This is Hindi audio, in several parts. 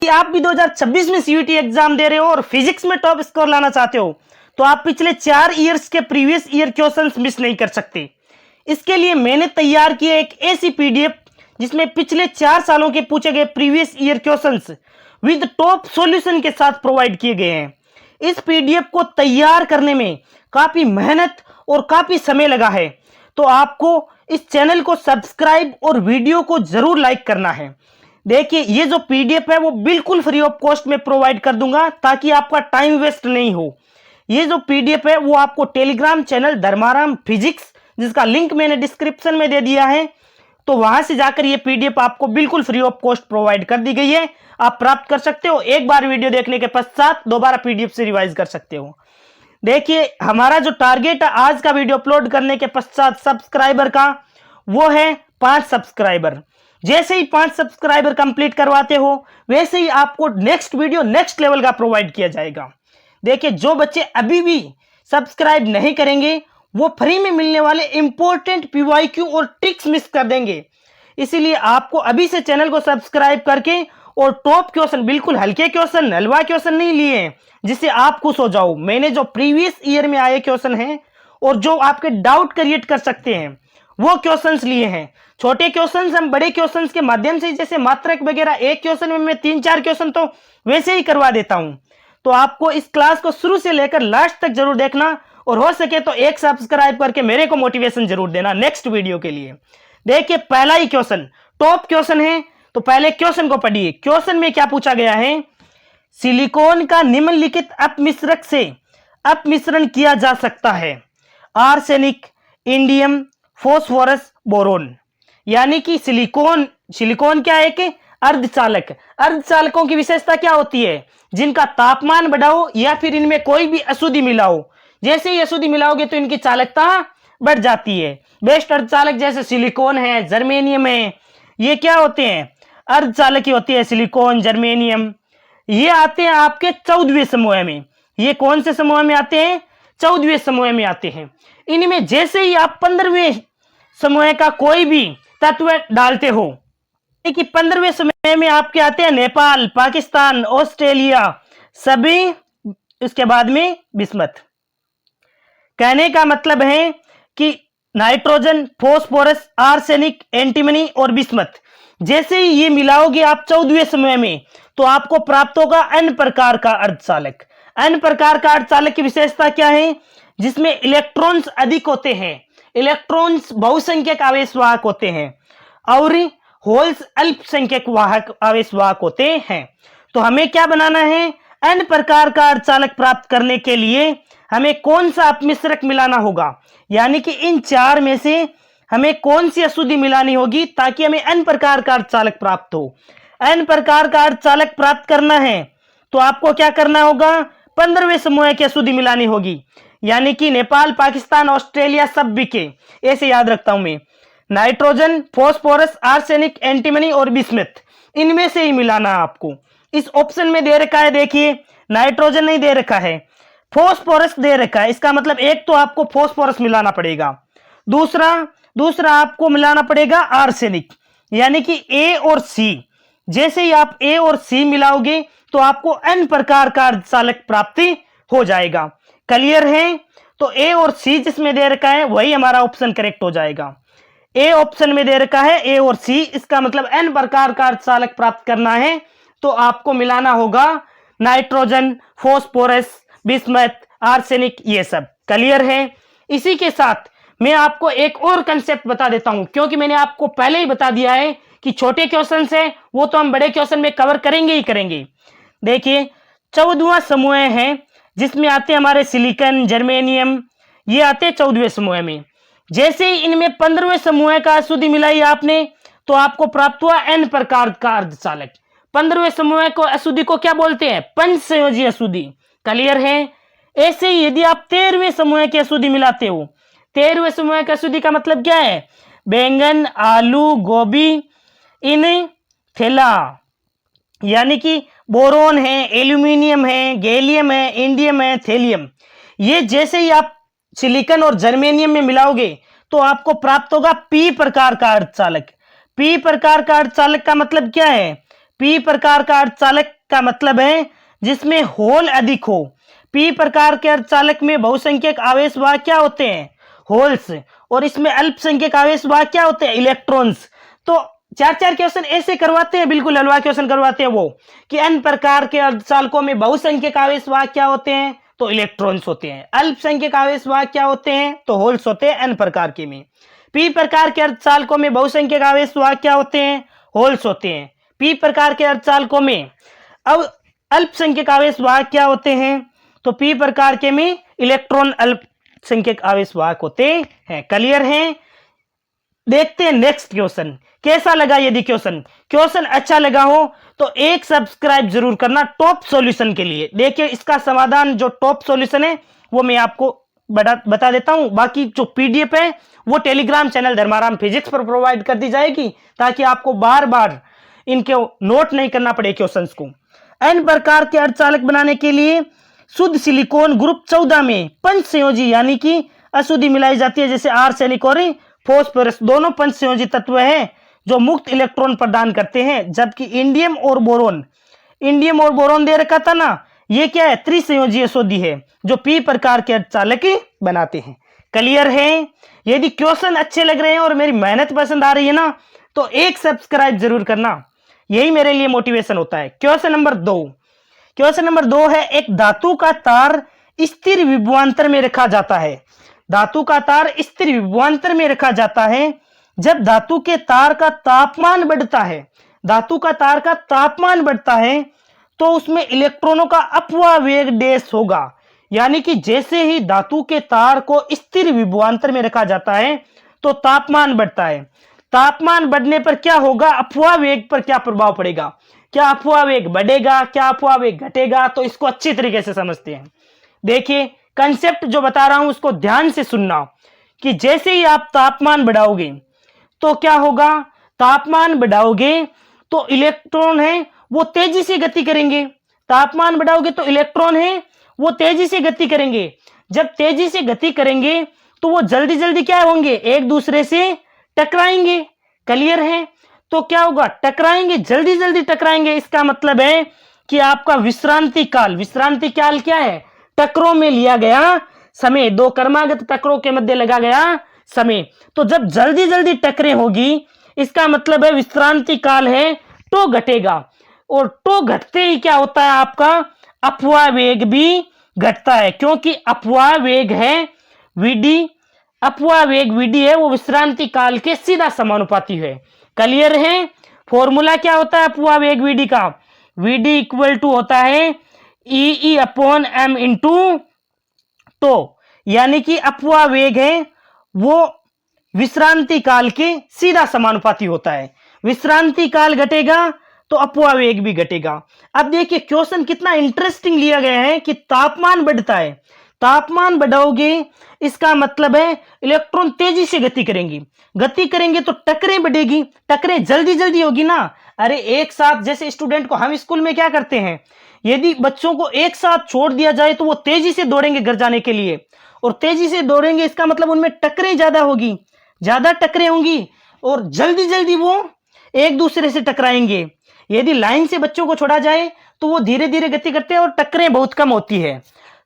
कि आप भी 2026 में सीयूईटी एग्जाम दे रहे हो और फिजिक्स में टॉप स्कोर लाना चाहते हो तो आप पिछले 4 ईयर्स के प्रीवियस ईयर क्वेश्चंस मिस नहीं कर सकते। इसके लिए मैंने तैयार किया एक ऐसी पीडीएफ जिसमें पिछले 4 सालों के पूछे गए previous year questions with top solution के साथ प्रोवाइड किए गए हैं। इस पीडीएफ को तैयार करने में काफी मेहनत और काफी समय लगा है, तो आपको इस चैनल को सब्सक्राइब और वीडियो को जरूर लाइक करना है। देखिए, ये जो पीडीएफ है वो बिल्कुल फ्री ऑफ कॉस्ट में प्रोवाइड कर दूंगा ताकि आपका टाइम वेस्ट नहीं हो। ये जो पीडीएफ है वो आपको टेलीग्राम चैनल धर्माराम फिजिक्स, जिसका लिंक मैंने डिस्क्रिप्शन में दे दिया है, तो वहां से जाकर ये पीडीएफ आपको बिल्कुल फ्री ऑफ कॉस्ट प्रोवाइड कर दी गई है। आप प्राप्त कर सकते हो। एक बार वीडियो देखने के पश्चात दोबारा पीडीएफ से रिवाइज कर सकते हो। देखिए, हमारा जो टारगेट है आज का वीडियो अपलोड करने के पश्चात सब्सक्राइबर का, वो है 5 सब्सक्राइबर। जैसे ही 5 सब्सक्राइबर कंप्लीट करवाते हो वैसे ही आपको नेक्स्ट वीडियो नेक्स्ट लेवल का प्रोवाइड किया जाएगा। देखिए, जो बच्चे अभी भी सब्सक्राइब नहीं करेंगे वो फ्री में मिलने वाले इंपॉर्टेंट पीवाईक्यू और ट्रिक्स मिस कर देंगे। इसीलिए आपको अभी से चैनल को सब्सक्राइब करके और टॉप क्वेश्चन, बिल्कुल हल्के क्वेश्चन, हलवा क्वेश्चन नहीं लिए हैं जिससे आप खुश हो जाओ। मैंने जो प्रीवियस ईयर में आए क्वेश्चन हैं और जो आपके डाउट क्रिएट कर सकते हैं वो क्वेश्चंस लिए हैं। छोटे क्वेश्चंस हम बड़े क्वेश्चंस के माध्यम से, जैसे मात्रक वगैरह, एक क्वेश्चन में मैं 3-4 क्वेश्चन तो वैसे ही करवा देता हूं। तो आपको इस क्लास को शुरू से लेकर लास्ट तक जरूर देखना और हो सके तो एक सब्सक्राइब करके मेरे को मोटिवेशन जरूर देना नेक्स्ट वीडियो के लिए। देखिए, पहला ही क्वेश्चन टॉप क्वेश्चन है, तो पहले क्वेश्चन को पढ़िए। क्वेश्चन में क्या पूछा गया है? सिलिकॉन का निम्नलिखित अपमिश्रक से अपमिश्रण किया जा सकता है: आर्सेनिक, इंडियम, फॉस्फोरस, बोरोन। यानी कि सिलिकॉन क्या है कि अर्धचालक। अर्धचालकों की विशेषता क्या होती है? जिनका तापमान बढ़ाओ या फिर इनमें कोई भी अशुद्धि मिलाओ, जैसे ही अशुद्धि मिलाओगे तो इनकी चालकता बढ़ जाती है। बेस्ट अर्धचालक जैसे सिलिकॉन है, जर्मेनियम है, ये क्या होते हैं? अर्धचालक ही होती है। सिलिकॉन, जर्मेनियम, ये आते हैं आपके 14वें समूह में। ये कौन से समूह में आते हैं? 14वें समूह में आते हैं। इनमें जैसे ही आप 15वें समूह का कोई भी तत्व डालते हो, कि 15वें समूह में आपके आते हैं नेपाल, पाकिस्तान, ऑस्ट्रेलिया, सभी, उसके बाद में बिस्मथ। कहने का मतलब है कि नाइट्रोजन, फॉस्फोरस, आर्सेनिक, एंटीमनी और बिस्मथ, जैसे ही ये मिलाओगे आप 14वें समूह में तो आपको प्राप्त होगा n प्रकार का अर्धचालक। n प्रकार का अर्धचालक की विशेषता क्या है? जिसमें इलेक्ट्रॉन्स अधिक होते हैं, इलेक्ट्रॉन्स बहुसंख्यक आवेशवाहक होते हैं और होल्स अल्पसंख्यक वाहक आवेशवाहक होते हैं। तो हमें क्या बनाना है? n प्रकार का अर्धचालक प्राप्त करने के लिए हमें कौन सा अपमिश्रक मिलाना होगा, यानी कि इन 4 में से हमें कौन सी अशुद्धि मिलानी होगी ताकि हमें n प्रकार का अर्धचालक प्राप्त हो। n प्रकार का अर्धचालक प्राप्त करना है तो आपको क्या करना होगा? 15वें समूह की अशुद्धि मिलानी होगी, यानी कि नेपाल, पाकिस्तान, ऑस्ट्रेलिया, सब बिके, ऐसे याद रखता हूं मैं। नाइट्रोजन, फॉस्फोरस, आर्सेनिक, एंटीमनी और बिस्मथ, इनमें से ही मिलाना है आपको। इस ऑप्शन में दे रखा है, देखिए, नाइट्रोजन नहीं दे रखा है, फॉस्फोरस दे रखा है। इसका मतलब एक तो आपको फॉस्फोरस मिलाना पड़ेगा, दूसरा आपको मिलाना पड़ेगा आर्सेनिक, यानी कि ए और सी। जैसे ही आप ए और सी मिलाओगे तो आपको n प्रकार का अर्धचालक प्राप्ति हो जाएगा। क्लियर है? तो ए और सी जिसमें दे रखा है वही हमारा ऑप्शन करेक्ट हो जाएगा। ए ऑप्शन में दे रखा है ए और सी, इसका मतलब n प्रकार का अर्धचालक प्राप्त करना है तो आपको मिलाना होगा नाइट्रोजन, फॉस्फोरस, बिस्मथ, आर्सेनिक, ये सब। क्लियर है? इसी के साथ मैं आपको एक और कंसेप्ट बता देता हूं, क्योंकि मैंने आपको पहले ही बता दिया है कि छोटे क्वेश्चन है वो तो हम बड़े क्वेश्चन में कवर करेंगे ही करेंगे। देखिए, 14वां समूह है जिसमें आते हैं हमारे सिलिकॉन, जर्मेनियम, ये आते हैं 14वें समूह में। जैसे ही इनमें 15वें समूह का अशुद्धि मिलाई आपने तो आपको प्राप्त हुआ n प्रकार का अर्धचालक। 15वें समूह को अशुद्धि को क्या बोलते हैं? पंचसंयोजी अशुद्धि। क्लियर है? ऐसे ही यदि आप 13वें समूह की अशुद्धि मिलाते हो, 13वें समूह की अशुद्धि का मतलब क्या है? बैंगन, आलू, गोभी, इन थैला, यानी कि बोरोन है, एल्यूमिनियम है, गैलियम है, इंडियम है, थेलियम। ये जैसे ही आप सिलिकॉन और जर्मेनियम में मिलाओगे तो आपको प्राप्त होगा पी प्रकार का अर्धचालक। पी प्रकार का अर्धचालक का मतलब क्या है? पी प्रकार का अर्धचालक का मतलब है जिसमें होल अधिक हो। पी प्रकार के अर्धचालक में बहुसंख्यक आवेश वाहक क्या होते हैं? होल्स। और इसमें अल्पसंख्यक आवेश वाहक क्या होते हैं? इलेक्ट्रॉन्स। तो 4-4 क्वेश्चन ऐसे करवाते हैं, बिल्कुल हलवा क्वेश्चन करवाते हैं वो, कि एन प्रकार के अर्धचालकों में बहुसंख्यक आवेश वाहक क्या होते हैं? तो इलेक्ट्रॉन्स होते हैं। अल्पसंख्यक आवेश वाहक क्या होते हैं? तो होल्स होते हैं एन प्रकार के में। पी प्रकार के अर्धचालकों में बहुसंख्यक आवेश वाहक क्या होते हैं? होल्स होते हैं। पी प्रकार के अर्धचालकों में अब अल्पसंख्यक आवेश वाहक क्या होते हैं? तो पी प्रकार के में इलेक्ट्रॉन अल्पसंख्यक आवेश वाहक होते हैं। क्लियर है? देखते हैं नेक्स्ट क्वेश्चन कैसा लगा। यदि क्वेश्चन अच्छा लगा हो तो एक सब्सक्राइब जरूर करना टॉप सॉल्यूशन के लिए। देखिए इसका समाधान जो टॉप सॉल्यूशन है वो मैं आपको बता देता हूं। बाकी जो पीडीएफ है वो टेलीग्राम चैनल धर्माराम फिजिक्स पर प्रोवाइड कर दी जाएगी, ताकि आपको बार बार इनके नोट नहीं करना पड़े क्वेश्चंस को। एन प्रकार के अर्धचालक बनाने के लिए शुद्ध सिलिकॉन ग्रुप 14 में पंच संयोजी यानी कि अशुद्धि मिलाई जाती है, जैसे आर्सेनिक और फॉस्फोरस दोनों पंच संयोजी तत्व हैं जो मुक्त इलेक्ट्रॉन प्रदान करते हैं। जबकि इंडियम और बोरोन दे रखा था ना, ये क्या है? त्रिसंयोजी अशुद्धि है जो पी प्रकार के अर्धचालक बनाते हैं। क्लियर है? यदि क्वेश्चन अच्छे लग रहे हैं और मेरी मेहनत पसंद आ रही है ना, तो एक सब्सक्राइब जरूर करना, यही मेरे लिए मोटिवेशन होता है। क्वेश्चन नंबर 2 है, एक धातु का तार स्थिर विभवांतर में रखा जाता है। धातु का तार स्थिर विभवांतर में रखा जाता है जब धातु के तार का तापमान बढ़ता है तो उसमें इलेक्ट्रॉनों का अपवाह वेग डैश होगा। यानी कि जैसे ही धातु के तार को स्थिर विभवांतर में रखा जाता है तो तापमान बढ़ता है। तापमान बढ़ने पर क्या होगा? अपवाह वेग पर क्या प्रभाव पड़ेगा? क्या अपवाह वेग बढ़ेगा? क्या अपवाह वेग घटेगा? तो इसको अच्छी तरीके से समझते हैं। देखिए कंसेप्ट जो बता रहा हूं उसको ध्यान से सुनना, कि जैसे ही आप तापमान बढ़ाओगे तो क्या होगा? तापमान बढ़ाओगे तो इलेक्ट्रॉन है वो तेजी से गति करेंगे। तापमान बढ़ाओगे तो इलेक्ट्रॉन है वो तेजी से गति करेंगे। जब तेजी से गति करेंगे तो वो जल्दी जल्दी क्या होंगे? एक दूसरे से टकराएंगे। क्लियर है? तो क्या होगा? टकराएंगे, जल्दी जल्दी टकराएंगे। इसका मतलब है कि आपका विश्रांति काल क्या है? टकरों में लिया गया समय, दो क्रमागत टकरों के मध्य लगा गया समय। तो जब जल्दी जल्दी टकरें होगी, इसका मतलब है विश्रांति काल है, तो घटेगा। और तो घटते ही क्या होता है? आपका अपवाह वेग भी घटता है, क्योंकि अपवाह वेग है वीडी। अपवाह वेग वीडी है वो विश्रांति काल के सीधा समानुपाती है। क्लियर है? फॉर्मूला क्या होता है अपवाह वेग वीडी का? वीडी इक्वल टू होता है ई अपॉन एम इंटू तो, यानी कि अपवाह वेग है वो विश्रांति काल के सीधा समानुपाती होता है। विश्रांति काल घटेगा तो अपवाह वेग भी घटेगा। अब देखिए क्वेश्चन कितना इंटरेस्टिंग लिया गया है कि तापमान बढ़ता है। तापमान बढ़ाओगे इसका मतलब है इलेक्ट्रॉन तेजी से गति करेंगे तो टकरें बढ़ेगी। टकरें जल्दी जल्दी होगी ना। अरे एक साथ, जैसे स्टूडेंट को हम स्कूल में क्या करते हैं, यदि बच्चों को एक साथ छोड़ दिया जाए तो वो तेजी से दौड़ेंगे घर जाने के लिए, और तेजी से दौड़ेंगे इसका मतलब उनमें टकरें ज्यादा टकरें होंगी और जल्दी जल्दी वो एक दूसरे से टकराएंगे। यदि लाइन से बच्चों को छोड़ा जाए तो वो धीरे धीरे गति करते हैं और टकरें बहुत कम होती है,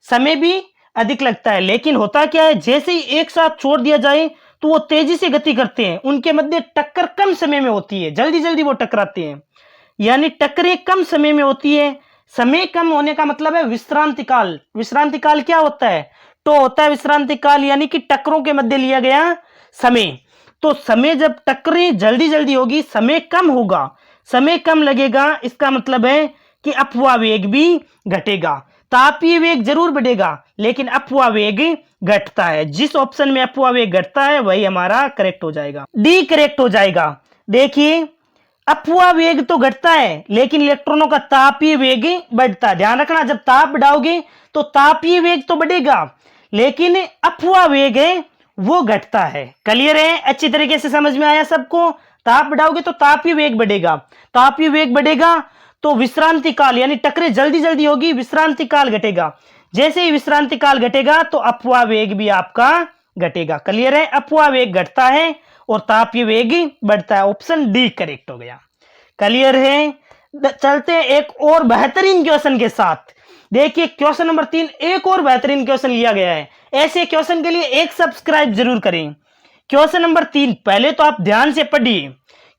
समय भी अधिक लगता है। लेकिन होता क्या है, जैसे ही एक साथ छोड़ दिया जाए तो वो तेजी से गति करते हैं, उनके मध्य टक्कर कम समय में होती है, जल्दी जल्दी वो टकराते हैं, यानी टक्करें कम समय में होती है। समय कम होने का मतलब है विश्रांति काल क्या होता है? तो होता है विश्रांति काल, यानी कि टक्करों के मध्य लिया गया समय। तो समय जब टक्करें जल्दी जल्दी होगी, समय कम होगा, समय कम लगेगा, इसका मतलब है कि अपवाह वेग भी घटेगा। तापीय वेग जरूर बढ़ेगा लेकिन अपवाह वेग घटता है। जिस ऑप्शन में अपवाह वेग घटता है वही हमारा करेक्ट हो जाएगा, डी करेक्ट हो जाएगा। देखिए अपवाह वेग तो घटता है लेकिन इलेक्ट्रॉनों का तापीय वेग बढ़ता है। ध्यान रखना, जब ताप बढ़ाओगे तो तापीय वेग तो बढ़ेगा लेकिन अपवाह वेग है वो घटता है। क्लियर है? अच्छी तरीके से समझ में आया सबको? ताप बढ़ाओगे तो तापीय वेग बढ़ेगा, तापीय वेग बढ़ेगा तो विश्रांति काल यानी टकरे जल्दी जल्दी होगी, विश्रांति काल घटेगा। जैसे ही विश्रांति काल घटेगा तो अपवाह वेग भी आपका घटेगा। क्लियर है? अपवाह वेग घटता है और तापीय वेग बढ़ता है। ऑप्शन डी करेक्ट हो गया। क्लियर है? चलते हैं एक और बेहतरीन क्वेश्चन के साथ। देखिए क्वेश्चन नंबर 3 एक और बेहतरीन क्वेश्चन लिया गया है। ऐसे क्वेश्चन के लिए एक सब्सक्राइब जरूर करें। क्वेश्चन नंबर 3 पहले तो आप ध्यान से पढ़िए,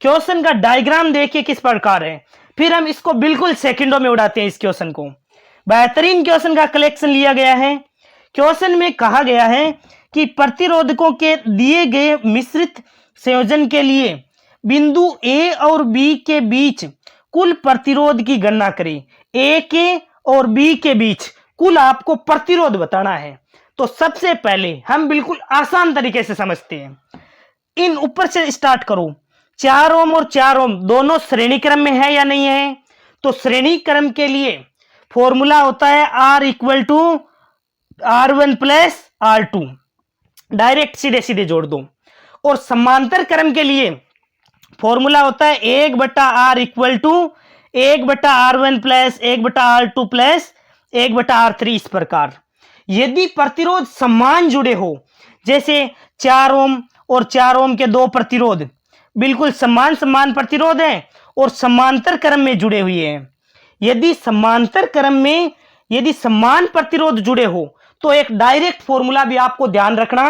क्वेश्चन का डायग्राम देखिए किस प्रकार है, फिर हम इसको बिल्कुल सेकंडों में उड़ाते हैं। इस क्वेश्चन को बेहतरीन क्वेश्चन का कलेक्शन लिया गया है। क्वेश्चन में कहा गया है कि प्रतिरोधकों के दिए गए मिश्रित संयोजन के लिए बिंदु ए और बी के बीच कुल प्रतिरोध की गणना करें। ए के और बी के बीच कुल आपको प्रतिरोध बताना है। तो सबसे पहले हम बिल्कुल आसान तरीके से समझते हैं। इन ऊपर से स्टार्ट करो। 4 ओम और 4 ओम दोनों श्रेणी क्रम में है या नहीं है? तो श्रेणी क्रम के लिए फॉर्मूला होता है R equal to R1 plus R2, direct सीधे सीधे जोड़ दो। और समांतर क्रम के लिए फॉर्मूला होता है 1/R equal to 1/R1 plus 1/R2 plus 1/R3। इस प्रकार यदि प्रतिरोध समान जुड़े हो, जैसे 4 ओम और 4 ओम के दो प्रतिरोध बिल्कुल समान प्रतिरोध है और समांतर क्रम में जुड़े हुए हैं। यदि समांतर क्रम में यदि समान प्रतिरोध जुड़े हो तो एक डायरेक्ट फॉर्मूला भी आपको ध्यान रखना।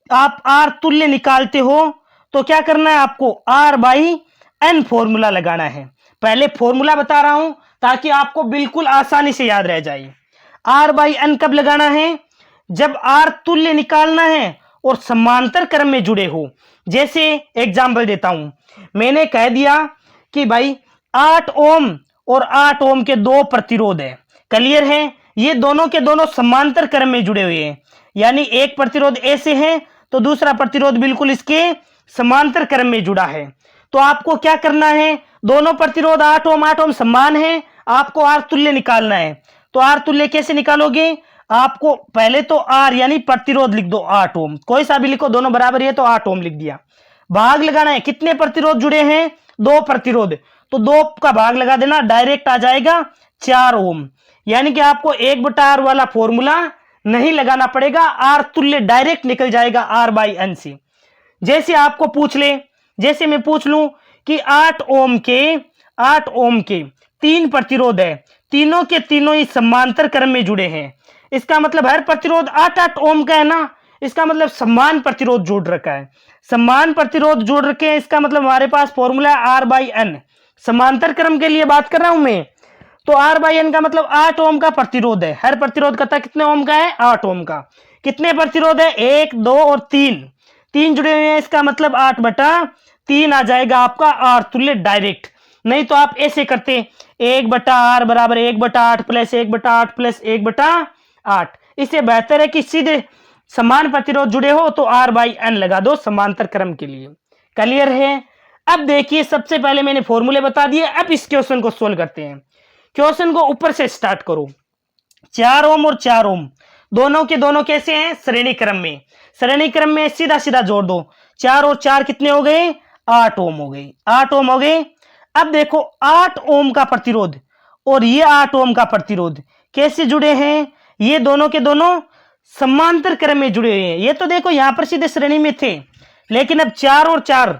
आप R तुल्य निकालते हो तो क्या करना है, आपको R/N फॉर्मूला लगाना है। पहले फॉर्मूला बता रहा हूं ताकि आपको बिल्कुल आसानी से याद रह जाए। R/N कब लगाना है? जब R तुल्य निकालना है और समांतर क्रम में जुड़े हो। जैसे एग्जाम्पल देता हूं, मैंने कह दिया कि भाई 8 ओम और 8 ओम के दो प्रतिरोध है, क्लियर है? ये दोनों के दोनों समांतर क्रम में जुड़े हुए हैं, यानी एक प्रतिरोध ऐसे है तो दूसरा प्रतिरोध बिल्कुल इसके समांतर क्रम में जुड़ा है। तो आपको क्या करना है, दोनों प्रतिरोध 8 ओम समान है, आपको R तुल्य निकालना है। तो R तुल्य कैसे निकालोगे? आपको पहले तो R यानी प्रतिरोध लिख दो 8 ओम, कोई सा भी लिखो, दोनों बराबर है तो 8 ओम लिख दिया। भाग लगाना है, कितने प्रतिरोध जुड़े हैं? 2 प्रतिरोध, तो 2 का भाग लगा देना, डायरेक्ट आ जाएगा 4 ओम। यानी कि आपको 1/R वाला फॉर्मूला नहीं लगाना पड़ेगा, R तुल्य डायरेक्ट निकल जाएगा R/N से। जैसे आपको पूछ ले, जैसे मैं पूछ लूं कि 8 ओम के 3 प्रतिरोध है, तीनों के तीनों ही समांतर क्रम में जुड़े हैं। इसका मतलब हर प्रतिरोध 8 ओम का है ना, इसका मतलब समान प्रतिरोध जोड़ रखा है। समान प्रतिरोध जोड़ रखे हैं, इसका मतलब हमारे पास फॉर्मूला R/N। समांतर क्रम के लिए बात कर रहा हूं मैं, तो R/N का मतलब 8 ओम का प्रतिरोध है। हर प्रतिरोध कहता है कितने ओम का है? 8 ओम का। कितने प्रतिरोध है? 1, 2 और 3 जुड़े हुए हैं, इसका मतलब 8/3 आ जाएगा आपका R तुल्य डायरेक्ट। नहीं तो आप ऐसे करते 1/R बराबर 1/8 प्लस 1/8 प्लस 1/8। इससे बेहतर है कि सीधे समान प्रतिरोध जुड़े हो तो R/N लगा दो समांतर क्रम के लिए। क्लियर है? अब देखिए सबसे पहले मैंने फॉर्मूले बता दिए, अब इस क्वेश्चन को सोल्व करते हैं। क्वेश्चन को ऊपर से स्टार्ट करो। 4 ओम और 4 ओम दोनों के दोनों कैसे हैं? श्रेणी क्रम में। श्रेणी क्रम में सीधा सीधा जोड़ दो, 4 और 4 कितने हो गए? 8 ओम हो गए। 8 ओम हो गए। अब देखो 8 ओम का प्रतिरोध और ये 8 ओम का प्रतिरोध कैसे जुड़े हैं? ये दोनों के दोनों समांतर क्रम में जुड़े हुए हैं। ये तो देखो यहां पर सीधे श्रेणी में थे, लेकिन अब 4 और 4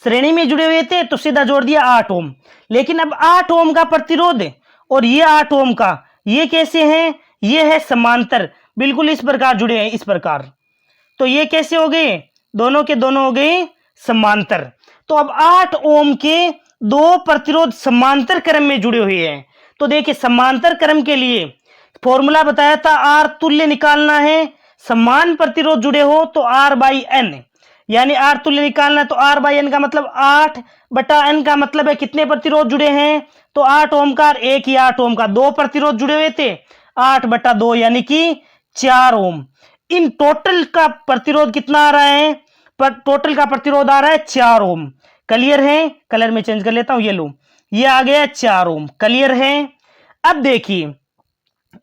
श्रेणी में जुड़े हुए थे तो सीधा जोड़ दिया 8 ओम। लेकिन अब 8 ओम का प्रतिरोध और ये 8 ओम का, ये कैसे हैं? ये है समांतर, बिल्कुल इस प्रकार जुड़े हैं, इस प्रकार। तो ये कैसे हो गए? दोनों के दोनों हो गए समांतर। तो अब 8 ओम के दो प्रतिरोध समांतर क्रम में जुड़े हुए हैं। तो देखिए समांतर क्रम के लिए फॉर्मूला बताया था, R तुल्य निकालना है, समान प्रतिरोध जुड़े हो तो R/N, यानी R तुल्य निकालना है तो R/N का मतलब 8/N का मतलब है कितने प्रतिरोध जुड़े हैं? तो 8 ओम का और 1 ही 8 ओम का, दो प्रतिरोध जुड़े हुए थे, 8/2 यानी कि 4 ओम। इन टोटल का प्रतिरोध कितना आ रहा है? टोटल का प्रतिरोध आ रहा है 4 ओम। क्लियर है? कलर में चेंज कर लेता हूं, ये लो, ये आ गया 4 ओम। क्लियर है? अब देखिए,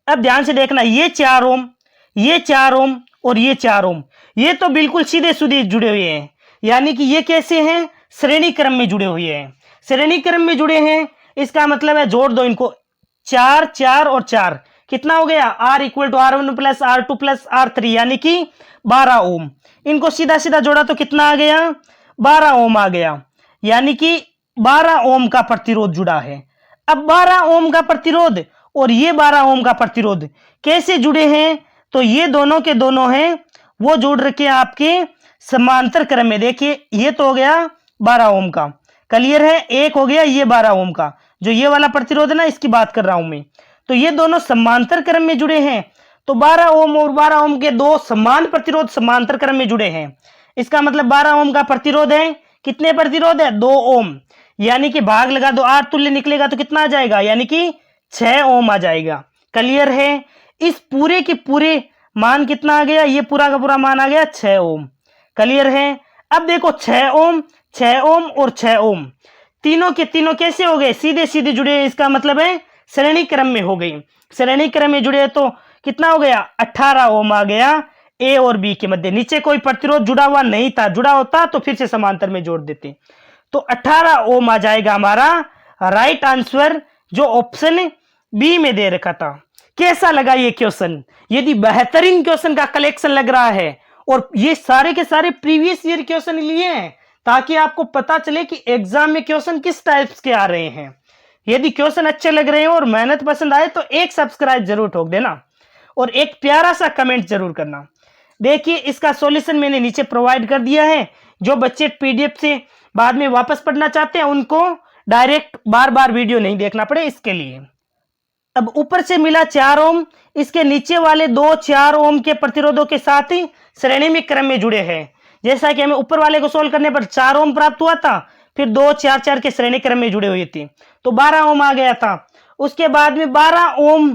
अब ध्यान से देखना, ये 4 ओम, ये 4 ओम और ये 4 ओम, ये तो बिल्कुल सीधे सीधे जुड़े हुए हैं, यानी कि ये कैसे हैं? श्रेणी क्रम में जुड़े हुए हैं। श्रेणी क्रम में जुड़े हैं, इसका मतलब है जोड़ दो इनको, 4, 4 और 4 कितना हो गया? R equal to R1 plus R2 plus R3 यानी कि 12 ओम। इनको सीधा सीधा जोड़ा तो कितना आ गया? 12 ओम आ गया। यानी कि 12 ओम का प्रतिरोध जुड़ा है। अब 12 ओम का प्रतिरोध और ये 12 ओम का प्रतिरोध कैसे जुड़े हैं? तो ये दोनों के दोनों हैं वो जुड़ रखे हैं आपके समांतर क्रम में। देखिए ये तो हो गया 12 ओम का, क्लियर है। एक हो गया ये 12 ओम का, जो ये वाला प्रतिरोध है ना, इसकी बात कर रहा हूं मैं। तो ये दोनों समांतर क्रम में जुड़े हैं। तो 12 ओम और 12 ओम के दो समान प्रतिरोध समांतर क्रम में जुड़े हैं। इसका मतलब 12 ओम का प्रतिरोध है, कितने प्रतिरोध है? 2 ओम, यानी कि भाग लगा दो, 8 तुल्य निकलेगा तो कितना आ जाएगा? यानी कि 6 ओम आ जाएगा। क्लियर है। इस पूरे के पूरे मान कितना आ गया? ये पूरा का पूरा मान आ गया 6 ओम। क्लियर है। अब देखो 6 ओम, 6 ओम और 6 ओम तीनों के तीनों कैसे हो गए? सीधे सीधे जुड़े। इसका मतलब है श्रेणी क्रम में हो गई। श्रेणी क्रम में जुड़े तो कितना हो गया? 18 ओम आ गया ए और बी के मध्य। नीचे कोई प्रतिरोध जुड़ा हुआ नहीं था, जुड़ा होता तो फिर से समांतर में जोड़ देते। तो 18 ओम आ जाएगा हमारा राइट आंसर, जो ऑप्शन बी में दे रखा था। कैसा लगा ये क्वेश्चन? यदि बेहतरीन क्वेश्चन का कलेक्शन लग रहा है, और ये सारे के सारे प्रीवियस ईयर क्वेश्चन लिए हैं ताकि आपको पता चले कि एग्जाम में क्वेश्चन किस टाइप्स के आ रहे हैं। यदि क्वेश्चन अच्छे लग रहे हैं और मेहनत पसंद आए तो एक सब्सक्राइब जरूर ठोक देना और एक प्यारा सा कमेंट जरूर करना। देखिए इसका सॉल्यूशन मैंने नीचे प्रोवाइड कर दिया है। जो बच्चे पीडीएफ से बाद में वापस पढ़ना चाहते हैं उनको डायरेक्ट बार बार वीडियो नहीं देखना पड़े, इसके लिए। अब ऊपर से मिला 4 ओम, इसके नीचे वाले दो 4 ओम के प्रतिरोधों के साथ ही श्रेणी में क्रम में जुड़े हैं। जैसा कि हमें ऊपर वाले को सोल्व करने पर 4 ओम प्राप्त हुआ था, फिर 2 4 4 के श्रेणी क्रम में जुड़े हुए थे तो 12 ओम आ गया था। उसके बाद में 12 ओम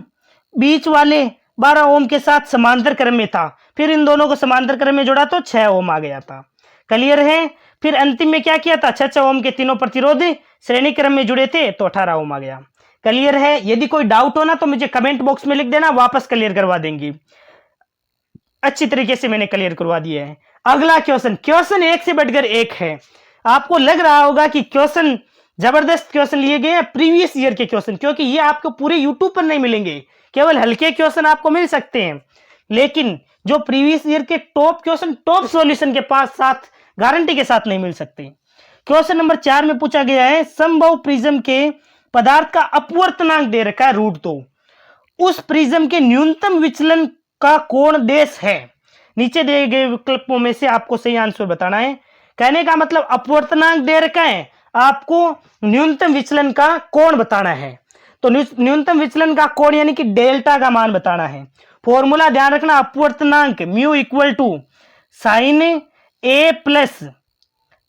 बीच वाले 12 ओम के साथ समांतर क्रम में था, फिर इन दोनों को समांतर क्रम में जोड़ा तो 6 ओम आ गया था। क्लियर है। फिर अंतिम में क्या किया था? 6 ओम के तीनों प्रतिरोध श्रेणी क्रम में जुड़े थे तो 18 ओम आ गया। क्लियर है। यदि कोई डाउट हो ना तो मुझे कमेंट बॉक्स में लिख देना, वापस क्लियर करवा देंगे। अच्छी तरीके से मैंने क्लियर करवा दिया है। अगला क्वेश्चन, क्वेश्चन एक से बढ़कर एक है। आपको लग रहा होगा कि क्वेश्चन जबरदस्त क्वेश्चन लिए गए हैं, प्रीवियस ईयर के क्वेश्चन, क्योंकि ये आपको पूरे यूट्यूब पर नहीं मिलेंगे, केवल हल्के क्वेश्चन आपको मिल सकते हैं। लेकिन जो प्रीवियस ईयर के टॉप क्वेश्चन टॉप सॉल्यूशन के पास साथ गारंटी के साथ नहीं मिल सकते। क्वेश्चन नंबर 4 में पूछा गया है, समबाहु प्रिज्म के पदार्थ का अपवर्तनांक दे रखा है √2, उस प्रिज्म के न्यूनतम विचलन का कोण देश है। नीचे दिए गए विकल्पों में से आपको सही आंसर बताना है। कहने का मतलब अपवर्तनांक दे रखा है, आपको न्यूनतम विचलन का कोण बताना है। तो न्यूनतम विचलन का कोण यानी कि डेल्टा का मान बताना है। फॉर्मूला ध्यान रखना, अपवर्तनांक mu equal to sine A plus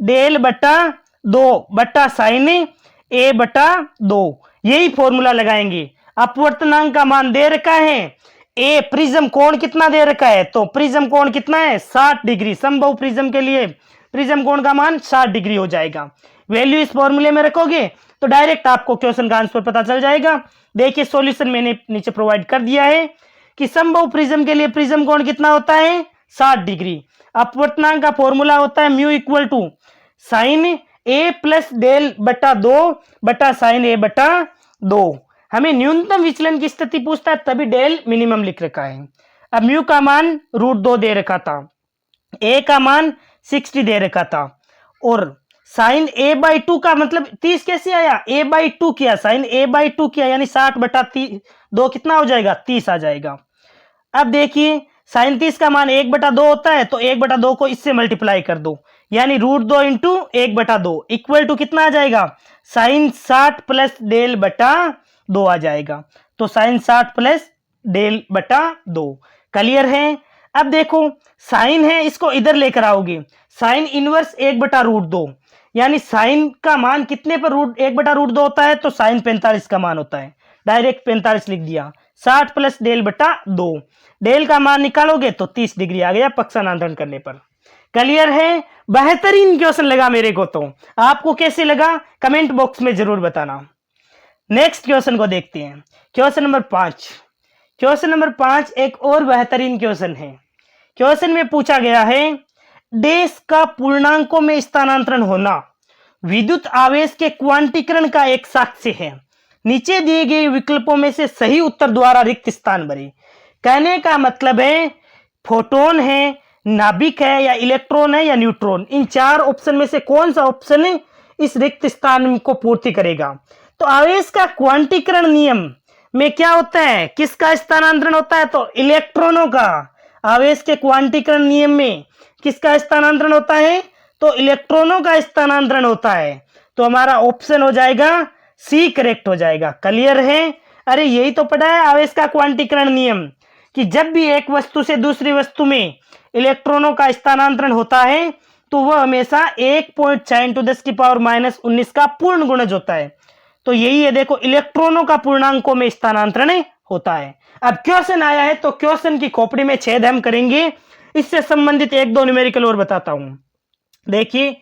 del बटा 2 बटा साइन ए बटा 2, यही फॉर्मूला लगाएंगे। अपवर्तनांक का मान दे रखा है, ए प्रिज्म कोण कितना दे रखा है, तो प्रिज्म कोण कितना है? 60 डिग्री। समबाहु प्रिज्म के लिए प्रिज्म कोण का मान 60 डिग्री हो जाएगा। वैल्यू इस फॉर्मूले में रखोगे तो डायरेक्ट आपको क्वेश्चन का आंसर पता चल जाएगा। देखिए सॉल्यूशन मैंने नीचे प्रोवाइड कर दिया है कि समबाहु प्रिज्म के लिए प्रिज्म कोण कितना होता है? 60 डिग्री। अपवर्तनांक का फॉर्मूला होता है mu equal to sine A plus del बटा 2 बटा साइन ए बटा 2। हमें न्यूनतम विचलन की स्थिति पूछता है तभी डेल मिनिमम लिख रखा है। अब म्यू का मान √2 दे रखा था, ए का मान 60 दे रखा था, और साइन ए बाई 2 का मतलब 30 कैसे आया? ए बाई 2 किया, साइन ए बाई 2 किया, यानी 60 बटा 2 कितना हो जाएगा? 30 आ जाएगा। अब देखिए साइन 30 का मान 1 बटा 2 होता है, तो 1 बटा 2 को इससे मल्टीप्लाई कर दो, यानी √2 इंटू 1 बटा 2 इक्वल टू कितना आ जाएगा? साइन 60 प्लस डेल बटा 2 आ जाएगा। तो साइन 60 प्लस डेल बटा 2। क्लियर है। अब देखो साइन है, इसको इधर लेकर आओगे, साइन इनवर्स 1 बटा √2, यानी साइन का मान कितने पर 1 बटा √2 होता है? तो साइन 45 का मान होता है, डायरेक्ट 45 लिख दिया। 60 प्लस डेल बटा 2, डेल का मान निकालोगे तो 30 डिग्री आ गया पक्षांतरण करने पर। क्लियर है। बेहतरीन क्वेश्चन लगा मेरे को। तो आपको कैसे लगा कमेंट बॉक्स में जरूर बताना। नेक्स्ट क्वेश्चन को देखते हैं, क्वेश्चन नंबर 5। क्वेश्चन नंबर 5 एक और बेहतरीन क्वेश्चन है। क्वेश्चन में पूछा गया है, देश का पूर्णांकों में स्थानांतरण होना विद्युत आवेश के क्वांटीकरण का एक साक्ष्य है। नीचे दिए गए विकल्पों में से सही उत्तर द्वारा रिक्त स्थान भरें। कहने का मतलब है फोटोन है, नाभिक है, या इलेक्ट्रॉन है, या न्यूट्रॉन, इन 4 ऑप्शन में से कौन सा ऑप्शन इस रिक्त स्थान को पूर्ति करेगा। तो आवेश का क्वांटीकरण नियम में क्या होता है, किसका स्थानांतरण होता है, तो इलेक्ट्रॉनों का। आवेश के क्वांटीकरण नियम में किसका स्थानांतरण होता है, तो इलेक्ट्रॉनों का स्थानांतरण होता है। तो हमारा ऑप्शन हो जाएगा सी करेक्ट हो जाएगा। क्लियर है? अरे यही तो पढ़ा है आवेश का क्वांटीकरण नियम, कि जब भी एक वस्तु से दूसरी वस्तु में इलेक्ट्रॉनों का स्थानांतरण होता है तो वह हमेशा 1.6 × 10⁻⁻19 का पूर्ण गुणज होता है। तो यही है, देखो इलेक्ट्रॉनों का पूर्णांकों में स्थानांतरण होता है। अब क्वेश्चन आया है तो क्वेश्चन की खोपड़ी में छेद हम करेंगे। इससे संबंधित एक दो न्यूमेरिकल और बताता हूं। देखिए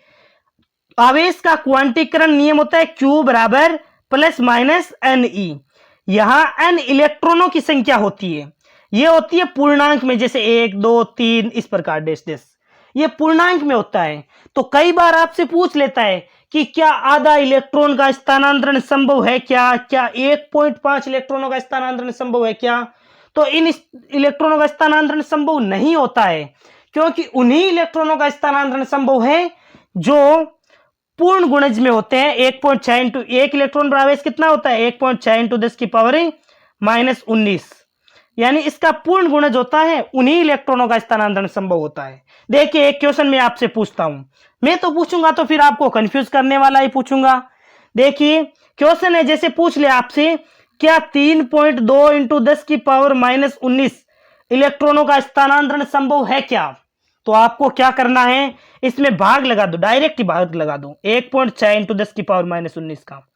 आवेश का क्वांटीकरण नियम होता है Q बराबर ±Ne। यहां n इलेक्ट्रॉनों की संख्या होती है, ये होती है पूर्णांक में, जैसे 1 2 3 इस प्रकार डैश डैश, ये पूर्णांक में होता है। तो कई बार आपसे पूछ लेता है कि क्या आधा इलेक्ट्रॉन का स्थानांतरण संभव है क्या, क्या 1.5 इलेक्ट्रॉनों का स्थानांतरण संभव है क्या। तो इन इलेक्ट्रॉनों का स्थानांतरण संभव नहीं होता है, क्योंकि उन्हीं इलेक्ट्रॉनों का स्थानांतरण संभव है जो पूर्ण गुणज में होते हैं। 1.6 × एक इलेक्ट्रॉन पर आवेश कितना होता है, 1.6 × 10⁻⁻19, यानी इसका पूर्ण गुणज होता है, उन्हीं इलेक्ट्रॉनों का स्थानांतरण संभव होता है। देखिए एक क्वेश्चन मैं आपसे पूछता हूं, मैं तो पूछूंगा तो फिर आपको कंफ्यूज करने वाला ही पूछूंगा। देखिए क्वेश्चन है, जैसे पूछ ले आपसे क्या 3.2 × 10⁻⁻19 इलेक्ट्रॉनों का स्थानांतरण संभव है क्या, तो आपको क्या करना है, इसमें भाग लगा दो, डायरेक्ट ही भाग लगा दो 1.6 × 10⁻⁻19 का।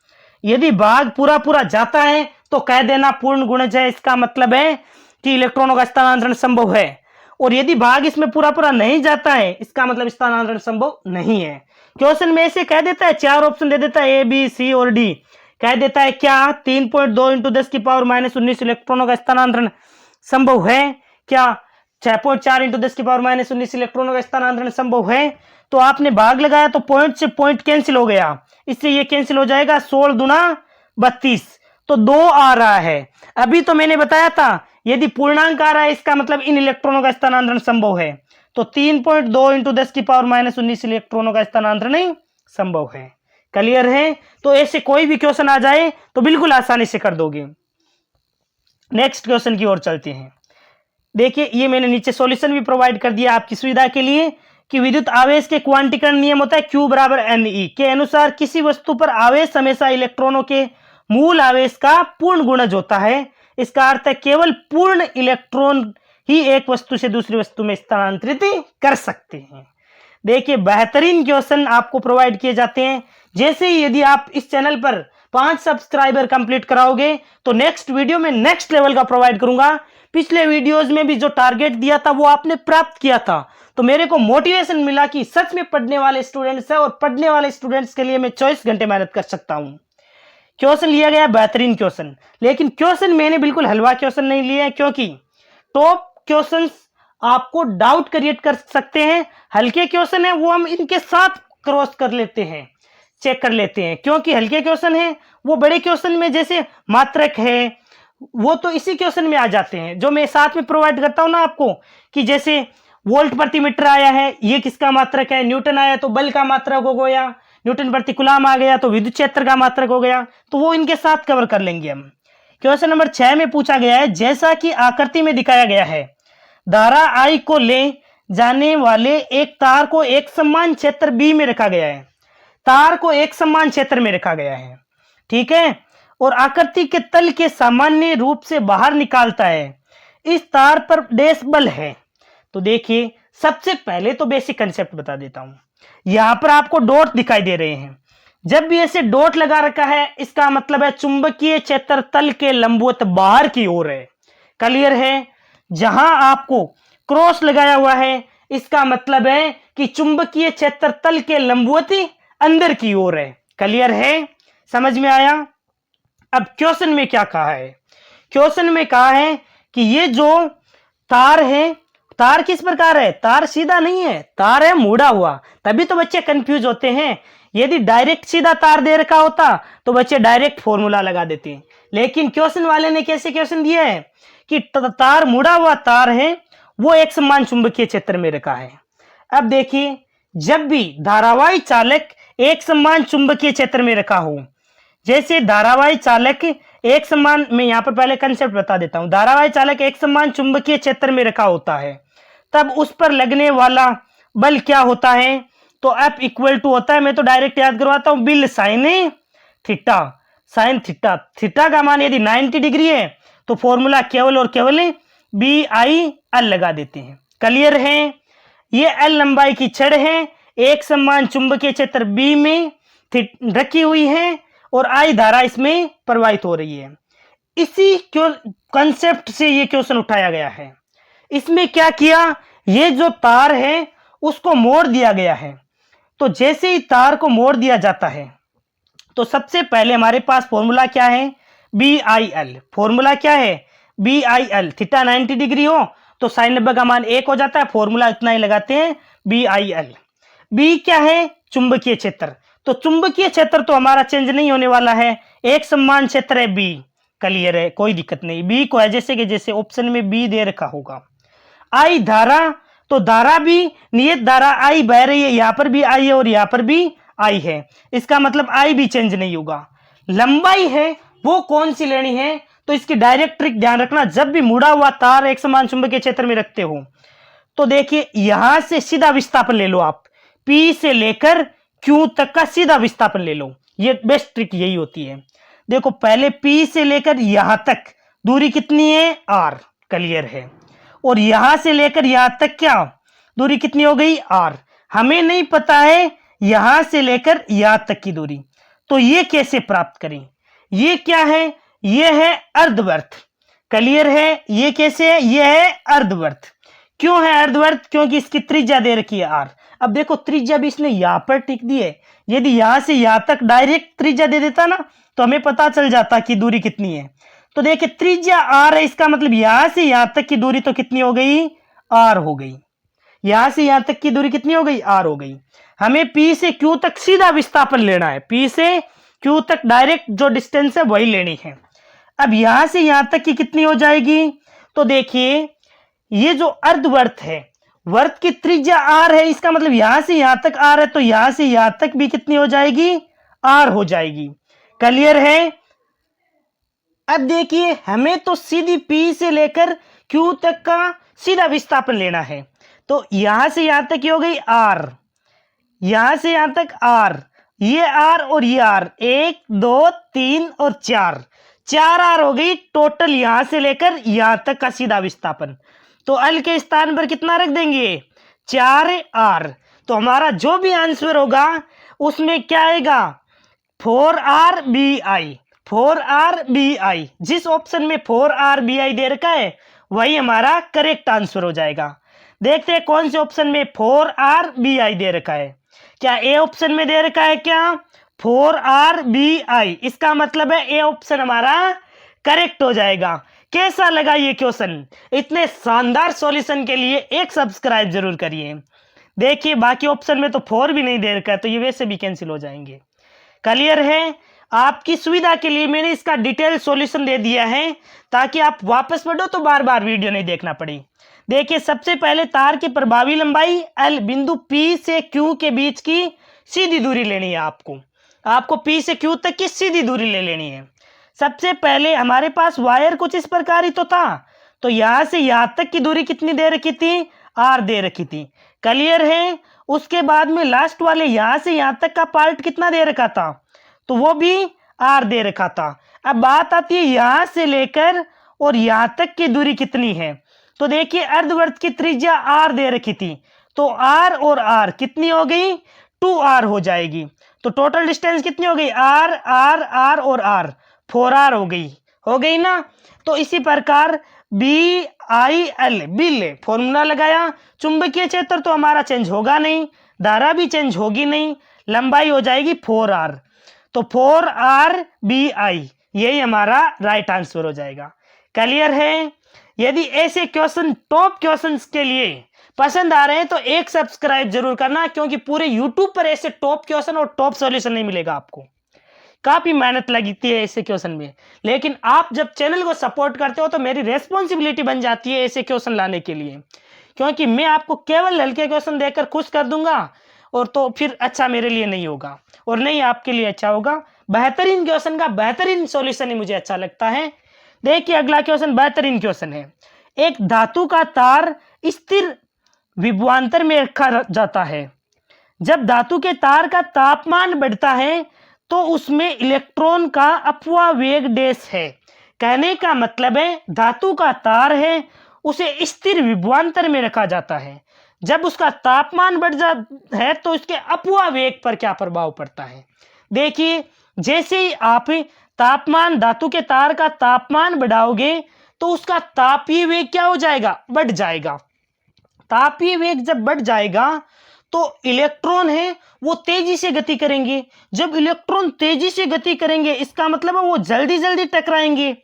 यदि भाग पूरा पूरा जाता है तो कह देना पूर्ण गुणज है, इसका मतलब है कि इलेक्ट्रॉनों का स्थानांतरण संभव है। और यदि भाग इसमें पूरा पूरा नहीं जाता है, इसका मतलब स्थानांतरण संभव नहीं है। क्वेश्चन में ऐसे कह देता है, चार ऑप्शन दे देता है, ए बी सी और डी, कह देता है क्या 3.2 × 10⁻⁻19 इलेक्ट्रॉनों का स्थानांतरण संभव है क्या, 6.4 × 10⁻⁻19 इलेक्ट्रॉनों का स्थानांतरण संभव है। तो आपने भाग लगाया तो पॉइंट से पॉइंट कैंसिल हो गया, इससे ये कैंसिल हो जाएगा, 16 दूना 32, तो 2 आ रहा है। अभी तो मैंने बताया था यदि पूर्णांक आ रहा है इसका मतलब इन इलेक्ट्रॉनों का स्थानांतरण संभव है। तो 3.2 × 10⁻⁻19 इलेक्ट्रॉनों का स्थानांतरण संभव है। क्लियर है? तो ऐसे कोई भी क्वेश्चन आ जाए तो बिल्कुल आसानी से कर दोगे। नेक्स्ट क्वेश्चन की ओर चलते हैं। देखिए ये मैंने नीचे सॉल्यूशन भी प्रोवाइड कर दिया आपकी सुविधा के लिए कि विद्युत आवेश के क्वांटीकरण नियम होता है Q बराबर Ne के अनुसार किसी वस्तु पर आवेश हमेशा इलेक्ट्रॉनों के मूल आवेश का पूर्ण गुणज होता है। इसका अर्थ है केवल पूर्ण इलेक्ट्रॉन ही एक वस्तु से दूसरी वस्तु में स्थानांतरित कर सकते हैं। देखिए बेहतरीन क्वेश्चन आपको प्रोवाइड किए जाते हैं। जैसे ही यदि आप इस चैनल पर 5 सब्सक्राइबर कंप्लीट कराओगे तो नेक्स्ट वीडियो में नेक्स्ट लेवल का प्रोवाइड करूंगा। पिछले वीडियोस में भी जो टारगेट दिया था वो आपने प्राप्त किया था, तो मेरे को मोटिवेशन मिला कि सच में पढ़ने वाले स्टूडेंट्स हैं और पढ़ने वाले स्टूडेंट्स के लिए मैं 24 घंटे मेहनत कर सकता हूं। क्वेश्चन लिया गया बेहतरीन क्वेश्चन, लेकिन क्वेश्चन मैंने बिल्कुल हलवा क्वेश्चन नहीं लिए, क्योंकि टॉप क्वेश्चंस आपको डाउट क्रिएट कर सकते हैं। हल्के क्वेश्चन है वो हम इनके साथ क्रॉस कर लेते हैं, चेक कर लेते हैं, क्योंकि हल्के क्वेश्चन है वो बड़े क्वेश्चन में जैसे मात्रक है वो तो इसी क्वेश्चन में आ जाते हैं, जो मैं साथ में प्रोवाइड करता हूं ना आपको, कि जैसे वोल्ट प्रति मीटर आया है, ये किसका मात्रक है, न्यूटन आया तो बल का मात्रक हो गया, न्यूटन प्रति कूलम आ गया तो विद्युत क्षेत्र का मात्रक हो गया, तो वो इनके साथ कवर कर लेंगे हम। क्वेश्चन नंबर 6 में पूछा गया है, जैसा कि आकृति में दिखाया गया है, धारा I को ले जाने वाले एक तार को एक समान क्षेत्र B में रखा गया है। तार को एक समान क्षेत्र में रखा गया है, ठीक है, और आकृति के तल के सामान्य रूप से बाहर निकालता है। इस तार पर डैश बल है। तो देखिए सबसे पहले तो बेसिक कंसेप्ट बता देता हूं। यहां पर आपको डॉट दिखाई दे रहे हैं, जब भी ऐसे डॉट लगा रखा है इसका मतलब है चुंबकीय क्षेत्र तल के लंबवत बाहर की ओर है। क्लियर है? जहां आपको क्रॉस लगाया हुआ है इसका मतलब है कि चुंबकीय क्षेत्र तल के लंबवत अंदर की ओर है। क्लियर है? समझ में आया? अब क्वेश्चन में क्या कहा है, क्वेश्चन में कहा है कि ये जो तार है, तार किस प्रकार है, तार सीधा नहीं है, तार है मुड़ा हुआ, तभी तो बच्चे कंफ्यूज होते हैं। यदि डायरेक्ट सीधा तार दे रखा होता तो बच्चे डायरेक्ट फॉर्मूला लगा देते, लेकिन क्वेश्चन वाले ने कैसे क्वेश्चन दिया है कि तार मुड़ा हुआ तार है वो एक समान चुंबकीय क्षेत्र में रखा है। अब देखिए जब भी धारावाही चालक एक समान चुंबकीय क्षेत्र में रखा हो। जैसे धारावाही चालक एक समान, मैं यहाँ पर पहले कंसेप्ट बता देता हूँ। धारावाही चालक एक समान चुंबकीय क्षेत्र में रखा होता है, तब उस पर लगने वाला बल क्या होता है? तो F इक्वल टू होता है, मैं तो डायरेक्ट याद करवाता हूँ, bill sine theta. Sine theta, theta का मान यदि 90 डिग्री है तो फॉर्मूला केवल और केवल BI/L लगा देते हैं। क्लियर है? ये L लंबाई की छड़ है, एक समान चुंबकीय क्षेत्र B में रखी हुई है और I धारा इसमें प्रवाहित हो रही है। इसी कंसेप्ट से ये क्वेश्चन उठाया गया है। इसमें क्या किया, ये जो तार है उसको मोड़ दिया गया है। तो जैसे ही तार को मोड़ दिया जाता है तो सबसे पहले हमारे पास फॉर्मूला क्या है? BI/L। फॉर्मूला क्या है? BI/L। थीटा 90 डिग्री हो तो साइन 90 का मान 1 हो जाता है, फॉर्मूला इतना ही लगाते हैं, BI/L। B क्या है? चुंबकीय क्षेत्र। तो चुंबकीय क्षेत्र तो हमारा चेंज नहीं होने वाला है, एक समान क्षेत्र है B। क्लियर है, कोई दिक्कत नहीं। B को है जैसे कि जैसे ऑप्शन में B दे रखा होगा। I धारा, तो धारा भी नियत धारा I बह रही है, यहां पर भी I है और यहां पर भी I है, इसका मतलब I भी चेंज नहीं होगा। लंबाई है वो कौन सी लेनी है? तो इसकी डायरेक्ट ट्रिक ध्यान रखना, जब भी मुड़ा हुआ तार एक समान चुंबकीय क्षेत्र में रखते हो तो देखिए यहां से सीधा विस्थापन ले लो आप, P से लेकर Q तक का सीधा विस्थापन ले लो, ये बेस्ट ट्रिक यही होती है। देखो पहले P से लेकर यहां तक दूरी कितनी है? R। क्लियर है? और यहां से लेकर यहां तक क्या दूरी कितनी हो गई? R। हमें नहीं पता है यहां से लेकर यहां तक की दूरी, तो ये कैसे प्राप्त करें? ये क्या है? ये है अर्धवृत्त। क्लियर है? ये कैसे है? ये है अर्धवृत्त। क्यों है अर्धवृत्त? क्योंकि इसकी त्रिज्या दे रखी है R। अब देखो त्रिज्या भी इसने यहां पर टिक दी है, यदि यहां से यहां तक डायरेक्ट त्रिज्या दे देता ना तो हमें पता चल जाता कि दूरी कितनी है। तो देखिए त्रिज्या R है, इसका मतलब यहां से यहां तक की दूरी तो कितनी हो गई? R हो गई। यहां से यहां तक की दूरी कितनी हो गई? R हो गई। हमें P से Q तक सीधा विस्थापन लेना है, P से Q तक डायरेक्ट जो डिस्टेंस है वही लेनी है। अब यहां से यहां तक की कितनी हो जाएगी? तो देखिए ये जो अर्धवृत्त है, वृत्त की त्रिज्या R है, इसका मतलब यहां से यहां तक R है, तो यहां से यहां तक भी कितनी हो जाएगी? R हो जाएगी। क्लियर है? अब देखिए हमें तो सीधी P से लेकर Q तक का सीधा विस्थापन लेना है, तो यहां से यहां तक हो गई R, यहां से यहां तक R, ये R और ये R, 1 2 3 और 4 R हो गई टोटल यहां से लेकर यहां तक का सीधा विस्थापन। तो L के स्थान पर कितना रख देंगे? 4R। तो हमारा जो भी आंसर होगा उसमें क्या आएगा? 4RBI। 4RBI, जिस ऑप्शन में 4RBI दे रखा है वही हमारा करेक्ट आंसर हो जाएगा। देखते हैं कौन से ऑप्शन में 4RBI दे रखा है। क्या ए ऑप्शन में दे रखा है क्या 4RBI? इसका मतलब है ए ऑप्शन हमारा करेक्ट हो जाएगा। कैसा लगा ये क्वेश्चन? इतने शानदार सॉल्यूशन के लिए एक सब्सक्राइब जरूर करिए। देखिए बाकी ऑप्शन में तो 4 भी नहीं दे रखा है, तो ये वैसे भी कैंसिल हो जाएंगे। क्लियर है? आपकी सुविधा के लिए मैंने इसका डिटेल सॉल्यूशन दे दिया है ताकि आप वापस पढ़ो तो बार बार वीडियो नहीं देखना पड़े। देखिए सबसे पहले तार की प्रभावी लंबाई L, बिंदु P से Q के बीच की सीधी दूरी लेनी है। आपको P से Q तक की सीधी दूरी ले लेनी है। सबसे पहले हमारे पास वायर कुछ इस प्रकार ही तो था, तो यहां से यहां तक की दूरी कितनी दे रखी थी? R दे रखी थी। क्लियर है? उसके बाद में लास्ट वाले यहां से यहां तक का पार्ट कितना दे रखा था? तो वो भी R दे रखा था। अब बात आती है यहां से लेकर और यहां तक की दूरी कितनी है। तो देखिए अर्धवृत्त की त्रिज्या R दे रखी थी, तो R और R कितनी हो गई? 2R हो जाएगी। तो टोटल डिस्टेंस कितनी हो गई? R R R और R 4R हो गई ना। तो इसी प्रकार BIL, बिल फॉर्मूला लगाया। चुंबकीय क्षेत्र तो हमारा चेंज होगा नहीं, धारा भी चेंज होगी नहीं, लंबाई हो जाएगी 4R। तो 4RBI यही हमारा राइट आंसर हो जाएगा। क्लियर है? यदि ऐसे क्वेश्चन टॉप क्वेश्चंस के लिए पसंद आ रहे हैं तो एक सब्सक्राइब जरूर करना, क्योंकि पूरे YouTube पर ऐसे टॉप क्वेश्चन और टॉप सॉल्यूशन नहीं मिलेगा आपको। काफी मेहनत लगती है ऐसे क्वेश्चन में, लेकिन आप जब चैनल को सपोर्ट करते हो तो मेरी रेस्पॉन्सिबिलिटी बन जाती है ऐसे क्वेश्चन लाने के लिए, क्योंकि मैं आपको केवल हल्के क्वेश्चन देकर खुश कर दूंगा और तो फिर अच्छा मेरे लिए नहीं होगा और नहीं आपके लिए अच्छा होगा। बेहतरीन क्वेश्चन का बेहतरीन सॉल्यूशन ही मुझे अच्छा लगता है। देखिए अगला क्वेश्चन बेहतरीन क्वेश्चन है। एक धातु का तार स्थिर विभवांतर में रखा जाता है। जब धातु के तार का तापमान बढ़ता है तो उसमें इलेक्ट्रॉन का अपव्यय वेग डैश है। कहने का मतलब है धातु का तार है उसे स्थिर विभवांतर में रखा जाता है। जब उसका तापमान बढ़ जाता है तो उसके अपव्यय वेग पर क्या प्रभाव पड़ता है। देखिए जैसे ही आप तापमान धातु के तार का तापमान बढ़ाओगे तो उसका तापीय वेग क्या हो जाएगा, बढ़ जाएगा। तापीय वेग जब बढ़ जाएगा तो इलेक्ट्रॉन है वो तेजी से गति करेंगे। जब इलेक्ट्रॉन तेजी से गति करेंगे इसका मतलब है वो जल्दी जल्दी टकराएंगे।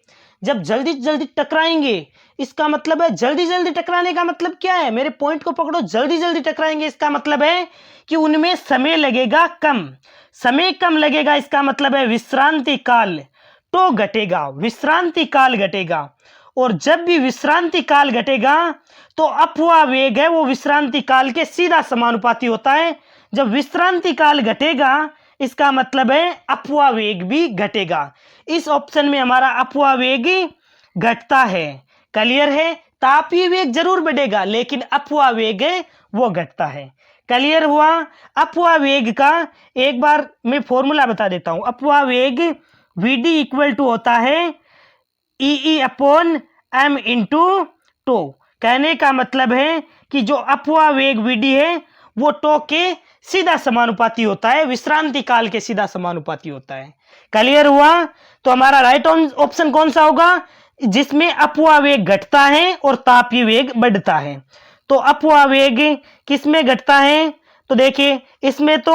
जब जल्दी जल्दी टकराएंगे इसका मतलब है जल्दी जल्दी टकराने का मतलब क्या है, मेरे पॉइंट को पकड़ो। जल्दी जल्दी टकराएंगे इसका मतलब है कि उनमें समय लगेगा कम। समय कम लगेगा इसका मतलब है विश्रांति काल तो घटेगा, विश्रांति काल घटेगा। और जब भी विश्रांति काल घटेगा तो अपव्यय वेग है वो विश्रांति काल के सीधा समानुपाती होता है। जब विश्रांति काल घटेगा इसका मतलब है अपव्यय वेग भी घटेगा। इस ऑप्शन में हमारा अपव्यय वेग घटता है। क्लियर है। तापीय वेग जरूर बढ़ेगा लेकिन अपव्यय वेग है वो घटता है। क्लियर हुआ। अपव्यय वेग का एक बार मैं फॉर्मूला बता देता हूं। अपव्यय वेग Vd इक्वल टू होता है E upon m into two. कहने का मतलब है कि जो अपव्यय वेग Vd है वो टो के सीधा समानुपाती होता है, विश्रांति काल के सीधा समानुपाती होता है। क्लियर हुआ। तो हमारा राइट ऑप्शन कौन सा होगा, जिसमें अपव्यय वेग घटता है और तापीय वेग बढ़ता है। तो अपव्यय वेग किसमें घटता है, तो देखिए इसमें तो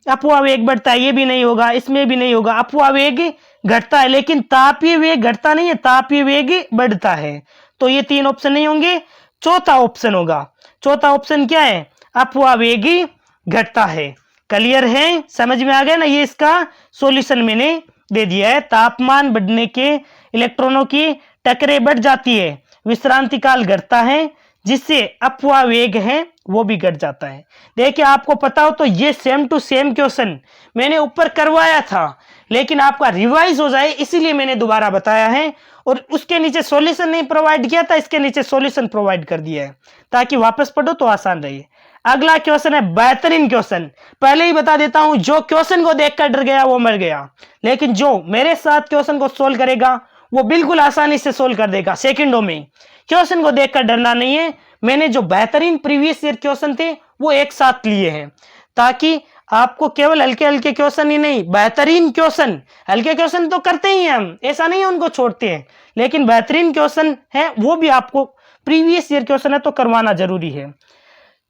अपव्यय वेग बढ़ता है, ये भी नहीं होगा, इसमें भी नहीं होगा। अपव्यय वेग घटता है लेकिन तापीय वेग घटता नहीं है, तापीय वेग बढ़ता है। तो ये तीन ऑप्शन नहीं होंगे, चौथा ऑप्शन होगा। चौथा ऑप्शन क्या है, अपव्यय वेग घटता है। क्लियर है, समझ में आ गया ना। ये इसका सॉल्यूशन मैंने दे दिया है। तापमान बढ़ने के इलेक्ट्रॉनों की टकरें बढ़ जाती है, विश्रांति काल घटता है, जिससे अपव्यय वेग है वो भी घट जाता है। देखिए आपको पता हो तो ये सेम टू सेम क्वेश्चन मैंने ऊपर करवाया था, लेकिन आपका रिवाइज हो जाए इसीलिए मैंने दोबारा बताया है। और उसके नीचे सॉल्यूशन नहीं प्रोवाइड किया था, इसके नीचे सॉल्यूशन प्रोवाइड कर दिया है ताकि वापस पढ़ो तो आसान रहे। अगला क्वेश्चन है बेहतरीन क्वेश्चन। पहले ही बता देता हूं, जो क्वेश्चन को देखकर डर गया वो मर गया, लेकिन जो मेरे साथ क्वेश्चन को सोल्व करेगा वो बिल्कुल आसानी से सोल्व कर देगा सेकंडों में। क्वेश्चन को देखकर डरना नहीं है। मैंने जो बेहतरीन प्रीवियस ईयर क्वेश्चन थे वो एक साथ लिए हैं ताकि आपको केवल हल्के हल्के क्वेश्चन ही नहीं, बेहतरीन क्वेश्चन, हल्के क्वेश्चन तो करते ही हैं हम, ऐसा नहीं है उनको छोड़ते हैं, लेकिन बेहतरीन क्वेश्चन है वो भी आपको प्रीवियस ईयर क्वेश्चन है तो करवाना जरूरी है।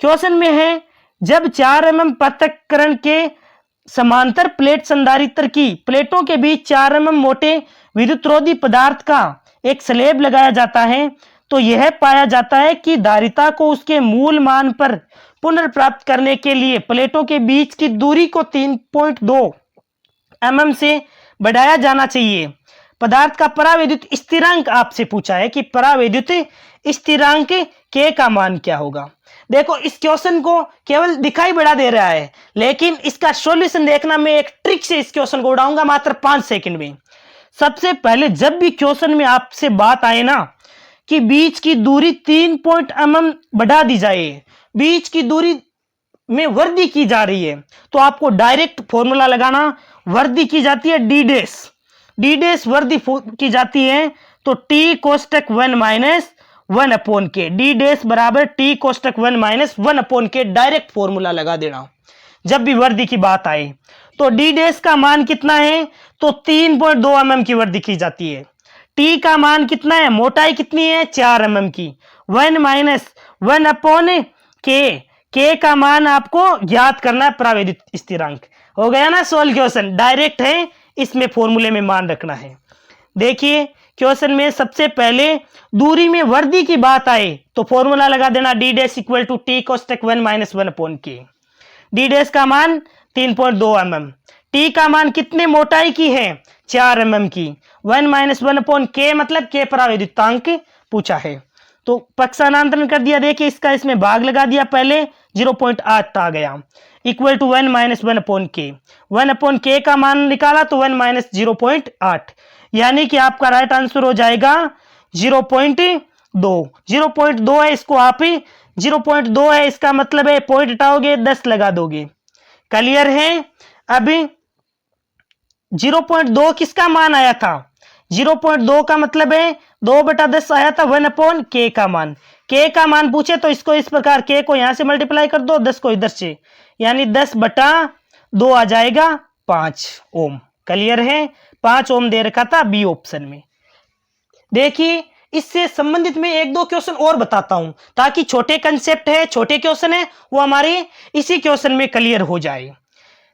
क्वेश्चन में है, जब 4 mm पृथक्करण के समांतर प्लेट संधारित्र की प्लेटों के बीच 4 mm मोटे विद्युतरोधी पदार्थ का एक स्लैब लगाया जाता है तो यह पाया जाता है कि धारिता को उसके मूल मान पर पुनर्प्राप्त करने के लिए प्लेटों के बीच की दूरी को 3.2 mm से बढ़ाया जाना चाहिए। पदार्थ का परावैद्युत स्थिरांक आपसे पूछा है कि परावैद्युत स्थिरांक के का मान क्या होगा। देखो इस क्वेश्चन को केवल दिखाई बढ़ा दे रहा है, लेकिन इसका सॉल्यूशन देखना, मैं एक ट्रिक से इस क्वेश्चन को उड़ाऊंगा मात्र 5 सेकंड में। सबसे पहले जब भी क्वेश्चन में आपसे बात आए ना कि बीच की दूरी 3 mm बढ़ा दी जाए, बीच की दूरी में वृद्धि की जा रही है, तो आपको डायरेक्ट फॉर्मूला लगाना। वृद्धि की जाती है डी डैश वृद्धि की जाती है तो टी कोष्टक 1 minus 1 upon K, D dash बराबर टी कोष्टक 1 माइनस 1 अपॉन के, डायरेक्ट फॉर्मूला लगा देना जब भी वृद्धि की बात आए। तो डी डैश का मान कितना है, तो 3.2 mm की वृद्धि की जाती है। टी का मान कितना है, मोटाई कितनी है 4 mm की, 1 माइनस 1 अपॉन के का मान आपको ज्ञात करना है, परावैद्युत स्थिरांक। हो गया ना सॉल्व क्वेश्चन, डायरेक्ट है, इसमें फॉर्मूले में मान रखना है। देखिए क्वेश्चन में सबसे पहले दूरी में वृद्धि की बात आए तो फॉर्मूला लगा देना D dash equal to T कोष्टक 1 minus 1 upon K. D dash का मान 3.2 mm, टी का मान कितने मोटाई की है 4 mm की, 1 माइनस 1 अपॉन के मतलब के परावैद्युतांक पूछा है तो पक्षांतरण कर दिया। देखिए इसका इसमें भाग लगा दिया, पहले 0.8 आ गया, इक्वल टू 1 माइनस 1 अपॉन के। 1 अपॉन के का मान निकाला तो 1 माइनस 0.8, यानी कि आपका राइट आंसर हो जाएगा 0.2। 0.2 है, इसको आप ही 0.2 है, इसका मतलब है पॉइंट हटाओगे 10 लगा दोगे। क्लियर है? अभी 0.2 किसका मान आया था? 0.2 का मतलब है 2/10 आया था 1 अपॉन के का मान। के का मान पूछे तो इसको इस प्रकार, के को यहां से मल्टीप्लाई कर दो, 10 को इधर से, यानी 10/2 आ जाएगा 5 ओम। क्लियर है? 5 ओम दे रखा था बी ऑप्शन में। देखिए इससे संबंधित मैं एक दो क्वेश्चन और बताता हूं ताकि छोटे कंसेप्ट है, छोटे क्वेश्चन है, वो हमारे इसी क्वेश्चन में क्लियर हो जाए।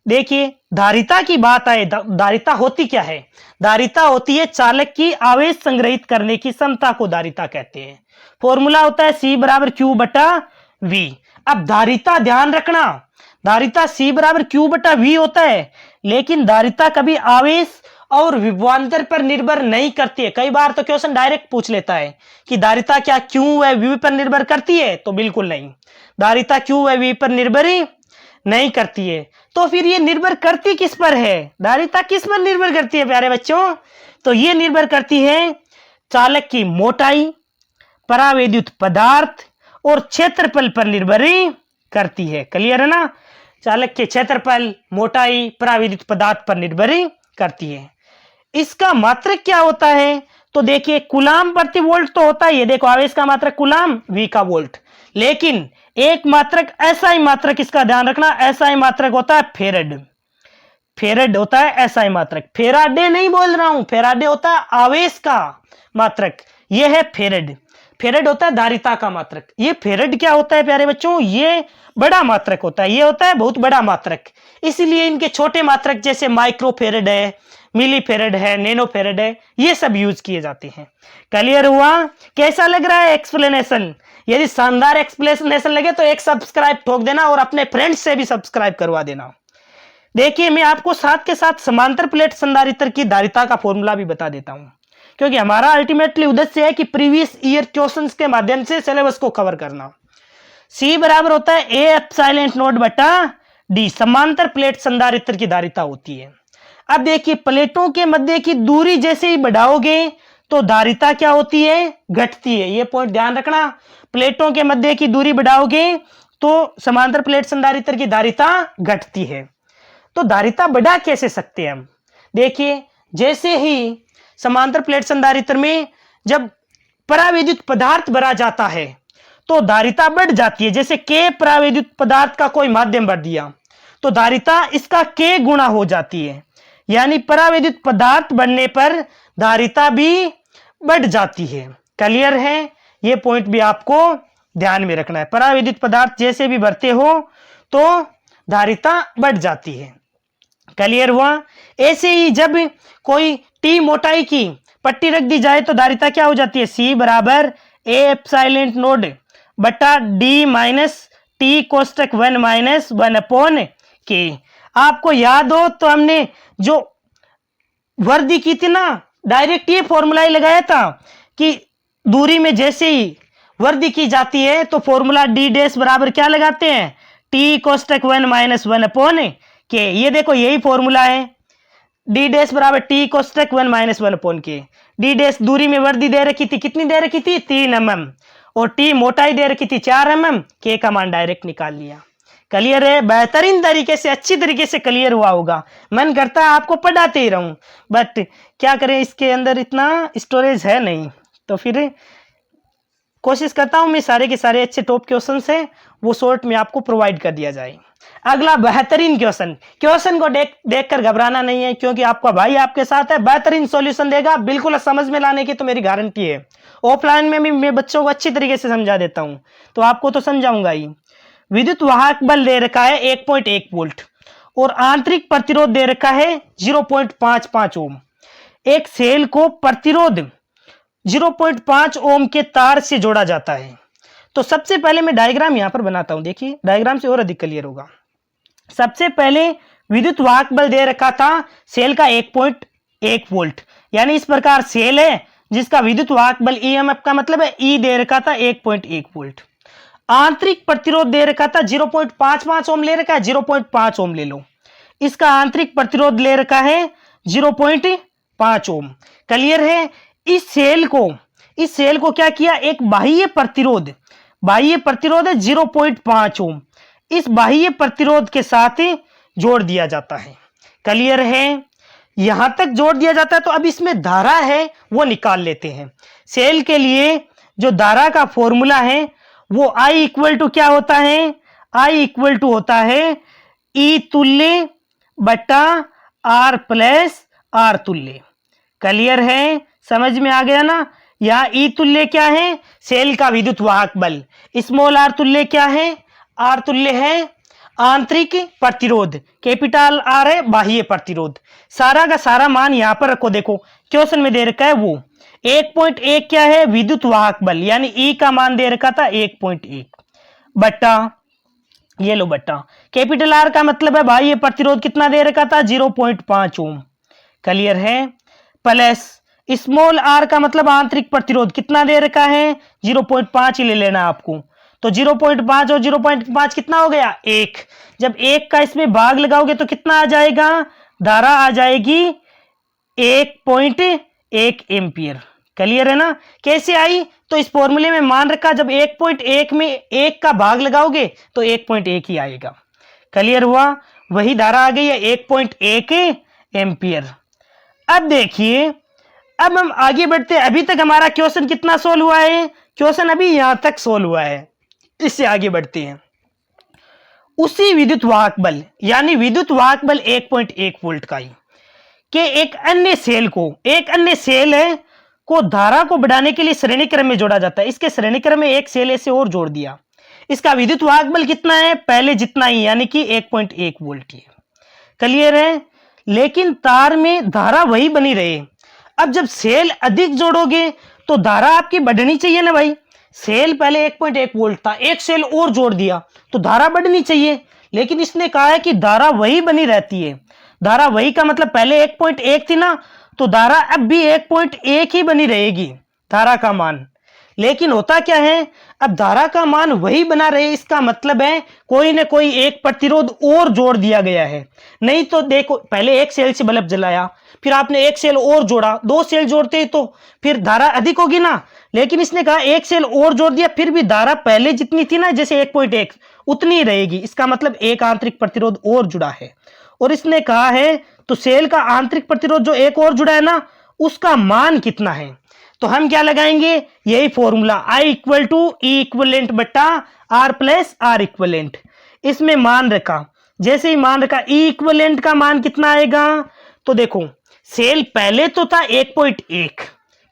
देखिए धारिता की बात आए, धारिता होती क्या है? धारिता होती है चालक की आवेश संग्रहित करने की क्षमता को धारिता कहते हैं। फॉर्मूला होता है C बराबर Q बटा V। अब धारिता, ध्यान रखना, धारिता C बराबर Q बटा V होता है, लेकिन धारिता कभी आवेश और विभवांतर पर निर्भर नहीं करती है। कई बार तो क्वेश्चन डायरेक्ट पूछ लेता है कि धारिता क्या Q व V पर निर्भर करती है? तो बिल्कुल नहीं, धारिता Q व V पर निर्भर ही नहीं करती है। तो फिर ये निर्भर करती किस पर है? धारिता किस पर निर्भर करती है प्यारे बच्चों? तो ये निर्भर करती है चालक की मोटाई, परावैद्युत पदार्थ और क्षेत्रफल पर निर्भर करती है। क्लियर है ना? चालक के क्षेत्रफल, मोटाई, परावैद्युत पदार्थ पर निर्भर करती है। इसका मात्रक क्या होता है? तो देखिए कूलाम प्रति वोल्ट तो होता है, ये देखो आवेश का मात्रक कूलाम, वी का वोल्ट, लेकिन एक मात्रक एसआई मात्रक, इसका ध्यान रखना, एसआई मात्रक होता है फेरेड। फेरेड होता है एसआई मात्रक, फेराडे नहीं बोल रहा हूं, फेराडे होता है आवेश का मात्रक, यह है फेरेड। फेरेड होता है धारिता का मात्रक। ये फेरेड क्या होता है प्यारे बच्चों? ये बड़ा मात्रक होता है, ये होता है बहुत बड़ा मात्रक। इसलिए इनके छोटे मात्रक जैसे माइक्रो फेरेड है, मिली फेरेड है, नैनो फेरेड है, ये सब यूज किए जाते हैं। क्लियर हुआ? कैसा लग रहा है एक्सप्लेनेशन? यदि शानदार एक्सप्लेनेशन लगे तो एक सब्सक्राइब ठोक देना और अपने फ्रेंड्स से भी सब्सक्राइब करवा देना। देखिए मैं आपको साथ के साथ समांतर प्लेट संधारित्र की धारिता का फॉर्मूला भी बता देता हूं, क्योंकि हमारा अल्टीमेटली उद्देश्य है कि प्रीवियस ईयर क्वेश्चंस के माध्यम से सिलेबस को कवर करना। C बराबर होता है A एप्सिलॉन नॉट बटा D, समांतर प्लेट संधारित्र की धारिता होती है। अब देखिए प्लेटों के मध्य की दूरी जैसे ही बढ़ाओगे तो धारिता क्या होती है? घटती है। ये पॉइंट ध्यान रखना, प्लेटों के मध्य की दूरी बढ़ाओगे तो समांतर प्लेट संधारित्र की धारिता घटती है। तो धारिता बढ़ा कैसे सकते हैं हम? देखिए जैसे ही समांतर प्लेट संधारित्र में जब परावैद्युत पदार्थ भरा जाता है तो धारिता बढ़ जाती है। जैसे K परावैद्युत पदार्थ का कोई माध्यम भर दिया तो धारिता इसका K गुना हो जाती है, यानी परावैद्युत पदार्थ बढ़ने पर धारिता भी बढ़ जाती है। क्लियर है? ये पॉइंट भी आपको ध्यान में रखना है। परावैद्युत पदार्थ जैसे भी भरते हो तो धारिता बढ़ जाती है। क्लियर हुआ? ऐसे ही जब कोई T मोटाई की पट्टी रख दी जाए तो धारिता क्या हो जाती है? C बराबर A एप्सिलॉन नॉट बटा D minus T कोष्टक 1 minus 1 upon K। आपको याद हो तो हमने जो वर्दी की थी ना, डायरेक्ट ये फॉर्मूला ही लगाया था कि दूरी में जैसे ही वर्दी की जाती है तो फॉर्मूला D डैश बराबर क्या लगाते हैं? T कोष्टक 1 minus 1 upon K। ये देखो यही फॉर्मूला है, D डैश बराबर T कोष्टक 1 minus 1 upon K। D dash दूरी में वर्दी दे रखी थी, कितनी दे रखी थी? 3 mm, और T मोटाई दे रखी थी 4 mm। K का मान डायरेक्ट निकाल लिया। क्लियर है? बेहतरीन तरीके से, अच्छी तरीके से क्लियर हुआ होगा। मन करता है आपको पढ़ाते ही रहूं, बट क्या करें, इसके अंदर इतना स्टोरेज है नहीं, तो फिर कोशिश करता हूं मैं सारे के सारे अच्छे टॉप क्वेश्चन है वो शॉर्ट में आपको प्रोवाइड कर दिया जाए। अगला बेहतरीन क्वेश्चन को देखकर घबराना नहीं है, क्योंकि आपका भाई आपके साथ है, बेहतरीन सॉल्यूशन देगा, बिल्कुल समझ में लाने की तो मेरी गारंटी है। ऑफलाइन में भी मैं बच्चों को अच्छी तरीके से समझा देता हूं, तो आपको तो समझाऊंगा ही। विद्युत वाहक बल दे रखा है 1.1 वोल्ट और आंतरिक प्रतिरोध दे रखा है 0.55 ओम। एक सेल को प्रतिरोध 0.5 ओम के तार से जोड़ा जाता है। तो सबसे पहले मैं डायग्राम यहां पर बनाता हूं, देखिए डायग्राम से और अधिक क्लियर होगा। सबसे पहले विद्युत वाहक बल दे रखा था सेल का 1.1 वोल्ट, यानी इस प्रकार सेल है जिसका विद्युत वाहक बल ईएमएफ का मतलब है ई दे रखा था 1.1 वोल्ट। आंतरिक प्रतिरोध दे रखा था 0.55 ओम ले रखा है, 0.5 ओम ले लो। इसका आंतरिक प्रतिरोध ले रखा है 0.5 ओम। क्लियर है। इस सेल को क्या किया, एक बाह्य प्रतिरोध है 0.5 ओम, इस बाह्य प्रतिरोध के साथ जोड़ दिया जाता है। क्लियर है। यहां तक जोड़ दिया जाता है। तो अब इसमें धारा है वो निकाल लेते हैं। सेल के लिए जो धारा का फॉर्मूला है वो I इक्वल टू क्या होता है, I इक्वल टू होता है E तुल्य बटा R प्लस R तुल्य। क्लियर है, समझ में आ गया ना। यहां E तुल्य क्या है, सेल का विद्युत वाहक बल। स्मॉल r तुल्य क्या है, R तुल्य है आंतरिक प्रतिरोध, कैपिटल R है बाह्य प्रतिरोध। सारा का सारा मान यहां पर रखो। देखो क्वेश्चन में दे रखा है वो 1.1 क्या है, विद्युत वाहक बल, यानी E का मान दे रखा था 1.1 बट्टा, ये लो बट्टा, कैपिटल R का मतलब है बाह्य प्रतिरोध कितना दे रखा था 0.5 ओम। क्लियर है। प्लस स्मॉल r का मतलब आंतरिक प्रतिरोध कितना दे रखा है 0.5 ही ले लेना आपको। तो 0.5 और 0.5 कितना हो गया 1। जब 1 का इसमें भाग लगाओगे तो कितना आ जाएगा, धारा आ जाएगी 1.1 एम्पियर। क्लियर है ना। कैसे आई, तो इस फॉर्मूले में मान रखा जब 1.1 में 1 का भाग लगाओगे तो 1.1 ही आएगा। क्लियर हुआ। वही धारा आ गई है 1.1 एम्पियर। अब देखिए, अब हम आगे बढ़ते हैं। अभी तक हमारा क्वेश्चन कितना सोल्व हुआ है, क्वेश्चन अभी यहां तक सोल्व हुआ है। इससे आगे बढ़ते हैं। उसी विद्युत वाहक बल, यानी विद्युत वाहक बल 1.1 वोल्ट का ही के एक अन्य सेल है को धारा को बढ़ाने के लिए श्रेणी क्रम में जोड़ा जाता है। इसके श्रेणी क्रम में एक सेल ऐसे और जोड़ दिया। इसका विद्युत वाहक बल कितना है, पहले जितना ही, यानी कि 1.1 वोल्ट ही। क्लियर है। लेकिन तार में धारा वही बनी रहे। अब जब सेल अधिक जोड़ोगे तो धारा आपकी बढ़नी चाहिए ना भाई। सेल पहले 1.1 वोल्ट था, एक सेल और जोड़ दिया तो धारा बढ़नी चाहिए। लेकिन इसने कहा है कि धारा वही बनी रहती है। धारा वही का मतलब पहले 1.1 थी ना, तो धारा अब भी 1.1 ही बनी रहेगी धारा का मान। लेकिन होता क्या है, अब धारा का मान वही बना रहे, इसका मतलब है कोई ना कोई एक प्रतिरोध और जोड़ दिया गया है। नहीं तो देखो, पहले एक सेल से बल्ब जलाया, फिर आपने एक सेल और जोड़ा, 2 सेल जोड़ते तो फिर धारा अधिक होगी ना। लेकिन इसने कहा एक सेल और जोड़ दिया, फिर भी धारा पहले जितनी थी ना, जैसे 1.1 उतनी ही रहेगी। इसका मतलब एक आंतरिक प्रतिरोध और जुड़ा है। और इसने कहा है तो सेल का आंतरिक प्रतिरोध जो एक और जुड़ा है ना, उसका मान कितना है। तो हम क्या लगाएंगे, यही formula I equal to E equivalent बट्टा R प्लस R इक्वलेंट। इसमें मान रखा, जैसे ही मान रखा ई इक्वलेंट का मान कितना आएगा। तो देखो सेल पहले तो था 1.1,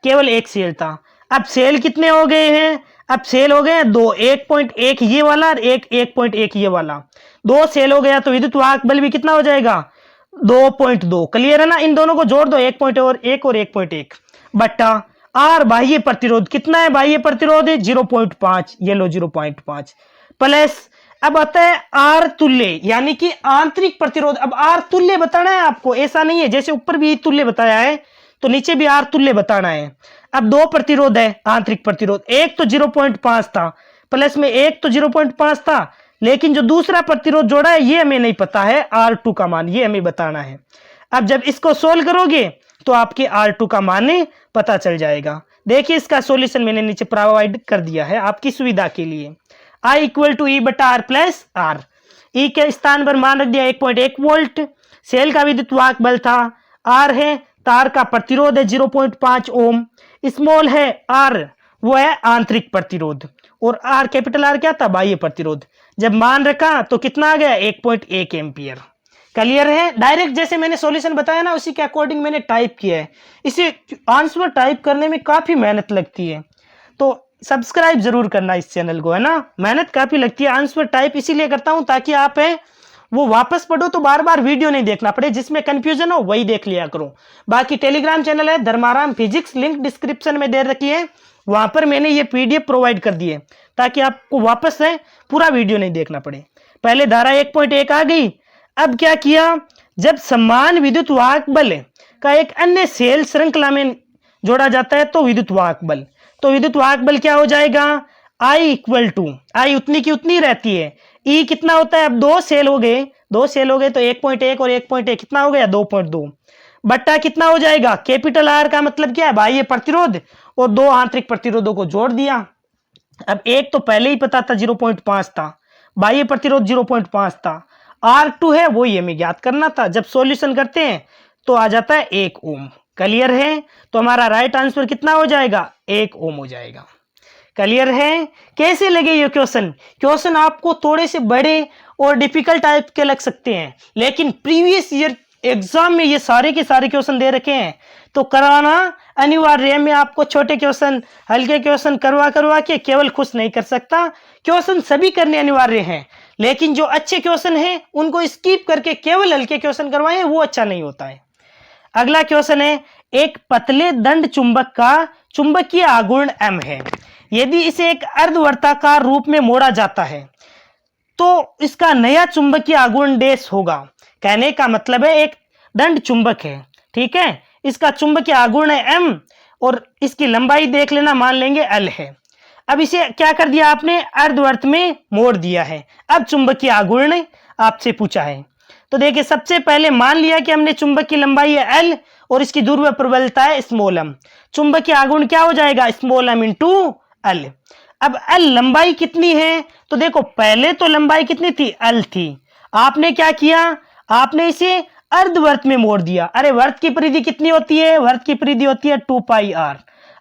केवल एक सेल था। अब सेल कितने हो गए हैं, अब सेल हो गए 2, 1.1 ये वाला और 1.1 ये वाला, 2 सेल हो गया। तो विद्युत वाहक बल भी कितना हो जाएगा 2.2। क्लियर है ना। इन दोनों को जोड़ दो, 1.1 और 1.1 बट्टा R बाह्य प्रतिरोध कितना है, बाह्य प्रतिरोध 0.5, ये लो 0.5 प्लस अब आता है R तुल्य, यानी कि आंतरिक प्रतिरोध। अब R तुल्य बताना है आपको, ऐसा नहीं है जैसे ऊपर भी तुल्य बताया है तो नीचे भी R तुल्य बताना है। अब 2 प्रतिरोध है आंतरिक प्रतिरोध, एक तो 0.5 था, प्लस में एक तो 0.5 था, लेकिन जो दूसरा प्रतिरोध जोड़ा है ये हमें नहीं पता है, R2 का मान ये हमें बताना है। अब जब इसको सोल्व करोगे तो आपके R2 का मान पता चल जाएगा। देखिए इसका सॉल्यूशन मैंने नीचे प्रोवाइड कर दिया है आपकी सुविधा के लिए। I इक्वल टू ई बटा R प्लस R, ई के स्थान पर मान रख दिया 1.1 वोल्ट। सेल का विद्युत वाहक बल था, R है तार का प्रतिरोध है 0.5 ओम, स्मॉल है R वो है आंतरिक प्रतिरोध, और R कैपिटल R क्या था बाह्य प्रतिरोध। जब मान रखा तो कितना आ गया 1.1 एम्पियर। क्लियर है। डायरेक्ट जैसे मैंने सॉल्यूशन बताया ना उसी के अकॉर्डिंग मैंने टाइप किया है। इसे आंसर टाइप करने में काफी मेहनत लगती है, तो सब्सक्राइब जरूर करना इस चैनल को, है ना। मेहनत काफी लगती है। आंसर टाइप इसीलिए करता हूं ताकि आप है वो वापस पढ़ो तो बार बार वीडियो नहीं देखना पड़े, जिसमें कंफ्यूजन हो वही देख लिया करो। बाकी टेलीग्राम चैनल है धर्माराम फिजिक्स, लिंक डिस्क्रिप्शन में दे रखी है, वहां पर मैंने ये PDF प्रोवाइड कर दी है ताकि आपको वापस से पूरा वीडियो नहीं देखना पड़े। पहले धारा 1.1 आ गई। अब क्या किया, जब समान विद्युत वाहक बल का एक अन्य सेल श्रृंखला में जोड़ा जाता है तो विद्युत वाहक बल क्या हो जाएगा, आई इक्वल टू, आई उतनी की उतनी रहती है, ई कितना होता है, अब दो सेल हो गए तो 1.1 और 1.1 कितना हो गया 2.2 बट्टा कितना हो जाएगा, कैपिटल आर का मतलब क्या है, बाह्य प्रतिरोध और दो आंतरिक प्रतिरोधों को जोड़ दिया। अब एक तो पहले ही पता था 0.5 था, बाह्य प्रतिरोध 0.5 था, R2 है वही हमें ज्ञात करना था। जब सॉल्यूशन करते हैं तो आ जाता है 1 ओम। क्लियर है? तो हमारा राइट आंसर कितना हो जाएगा, 1 ओम हो जाएगा। क्लियर है? कैसे लगे ये क्वेश्चन? क्वेश्चन आपको थोड़े से बड़े और डिफिकल्ट टाइप के लग सकते हैं, लेकिन प्रीवियस ईयर एग्जाम में ये सारे के सारे क्वेश्चन दे रखे हैं, तो कराना अनिवार्य है। मैं आपको छोटे क्वेश्चन, हल्के क्वेश्चन करवा के केवल खुश नहीं कर सकता। क्वेश्चन सभी करने अनिवार्य हैं, लेकिन जो अच्छे क्वेश्चन हैं उनको स्किप करके केवल हल्के क्वेश्चन करवाएं, वो अच्छा नहीं होता है। अगला क्वेश्चन है, एक पतले दंड चुंबक का चुंबकीय आघूर्ण m है। यदि इसे एक अर्धवर्ताकार रूप में मोड़ा जाता है तो इसका नया चुंबकीय आघूर्ण डैश होगा। कहने का मतलब है एक दंड चुंबक है, ठीक है, इसका चुंबकीय आघूर्ण है m और इसकी लंबाई देख लेना, मान लेंगे l है। अब इसे क्या कर दिया आपने, अर्धवर्त में मोड़ दिया है। अब चुंबकीय आघूर्ण आपसे पूछा है, तो देखिए सबसे पहले मान लिया कि हमने चुंबक की लंबाई है l और इसकी ध्रुवीय प्रबलता है स्मॉल m। चुंबकीय आघूर्ण क्या हो जाएगा, स्मॉल m इंटू l। अब l लंबाई कितनी है, तो देखो पहले तो लंबाई कितनी थी, l थी। आपने क्या किया, आपने इसे अर्धवर्त में मोड़ दिया। अरे वर्त की परिधि कितनी होती है, वर्त की परिधि होती है 2 पाई r।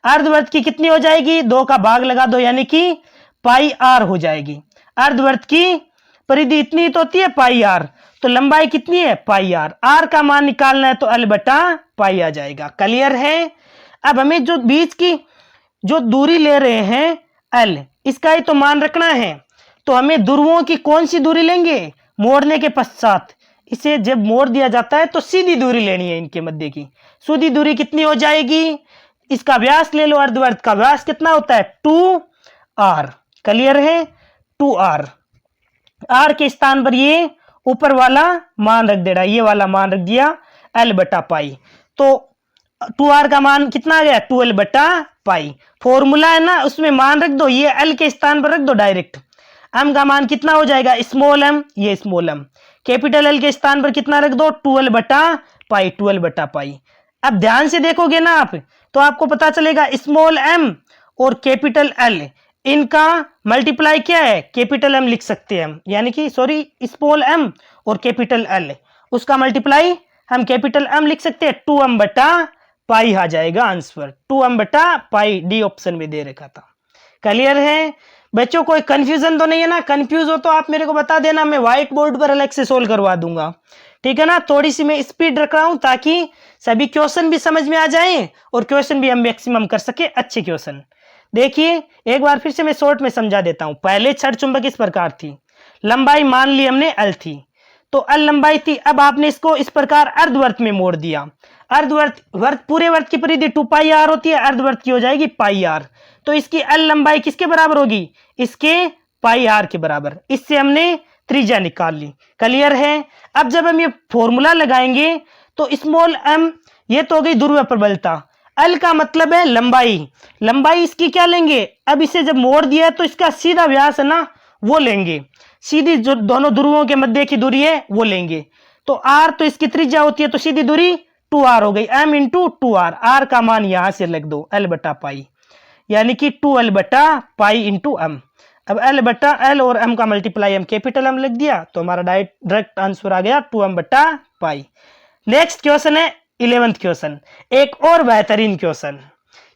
अर्धवर्त की कितनी हो जाएगी, 2 का भाग लगा दो यानी कि पाई r हो जाएगी। अर्धवर्त की परिधि इतनी तो होती है पाई r, तो लंबाई कितनी है पाई r। r का मान निकालना है तो l बटा पाई आ जाएगा। क्लियर है? अब हमें जो बीच की जो दूरी ले रहे हैं l, इसका ही तो मान रखना है, तो हमें ध्रुवों की कौन सी दूरी लेंगे, मोड़ने के पश्चात इसे जब मोड़ दिया जाता है तो सीधी दूरी लेनी है इनके मध्य की। सीधी दूरी कितनी हो जाएगी, इसका व्यास ले लो, अर्धवर्त का व्यास कितना होता है 2r। क्लियर है? 2r, r के स्थान पर ये ऊपर वाला मान रख देना, ये वाला मान रख दिया l बटा पाई, तो 2r का मान कितना आ गया 12 बटा पाई। फॉर्मूला है ना, उसमें मान रख दो, ये l के स्थान पर रख दो डायरेक्ट। m का मान कितना हो जाएगा स्मॉल m, ये स्मॉल m। कैपिटल L के स्थान पर कितना रख दो 12 बटा पाई, 12 बटा पाई। अब ध्यान से देखोगे ना आप, तो आपको पता चलेगा स्मॉल m और कैपिटल L इनका मल्टीप्लाई क्या है, कैपिटल M लिख सकते हैं हम, यानी कि सॉरी स्मॉल m और कैपिटल L, उसका मल्टीप्लाई हम कैपिटल M लिख सकते हैं, 2m बटा पाई आ जाएगा आंसर। 2m बटा पाई डी ऑप्शन में दे रखा था। क्लियर है बच्चों? कोई कंफ्यूजन तो नहीं है ना? कंफ्यूज हो तो आप मेरे को बता देना, मैं व्हाइट बोर्ड पर अलग से सोल्व करवा दूंगा, ठीक है ना। थोड़ी सी मैं स्पीड रख रहा हूं ताकि सभी क्वेश्चन भी समझ में आ जाएं और क्वेश्चन भी हम मैक्सिमम कर सके, अच्छे क्वेश्चन। देखिए एक बार फिर से मैं शॉर्ट में समझा देता हूं। पहले छड़ चुंबक इस प्रकार थी, लंबाई मान ली हमने l थी, तो l लंबाई थी। अब आपने इसको इस प्रकार अर्धवर्त में मोड़ दिया। अर्धवर्त पूरे वर्त की परिधि 2 पाई r होती है, अर्धवर्त की हो जाएगी पाई r, तो इसकी l लंबाई किसके बराबर होगी, इसके पाई r के बराबर। इससे हमने त्रिज्या निकाल ली। क्लियर है? अब जब हम ये फॉर्मूला लगाएंगे तो स्मॉल m ये तो हो गई ध्रुवीय प्रबलता, l का मतलब है लंबाई, लंबाई इसकी क्या लेंगे, अब इसे जब मोड़ दिया तो इसका सीधा व्यास है ना वो लेंगे, सीधी जो दोनों ध्रुवों के मध्य की दूरी है वो लेंगे, तो r तो इसकी त्रिज्या होती है, तो सीधी दूरी 2r हो गई, m इंटू 2r। r का मान यहां से लिख दो l बटा पाई, यानी कि 2l बटा पाई इंटू m। अब l बटा l और m का मल्टीप्लाई m कैपिटल M लिख दिया, तो हमारा डायरेक्ट आंसर आ गया 2m बटा पाई। नेक्स्ट क्वेश्चन है 11th क्वेश्चन, एक और बेहतरीन क्वेश्चन।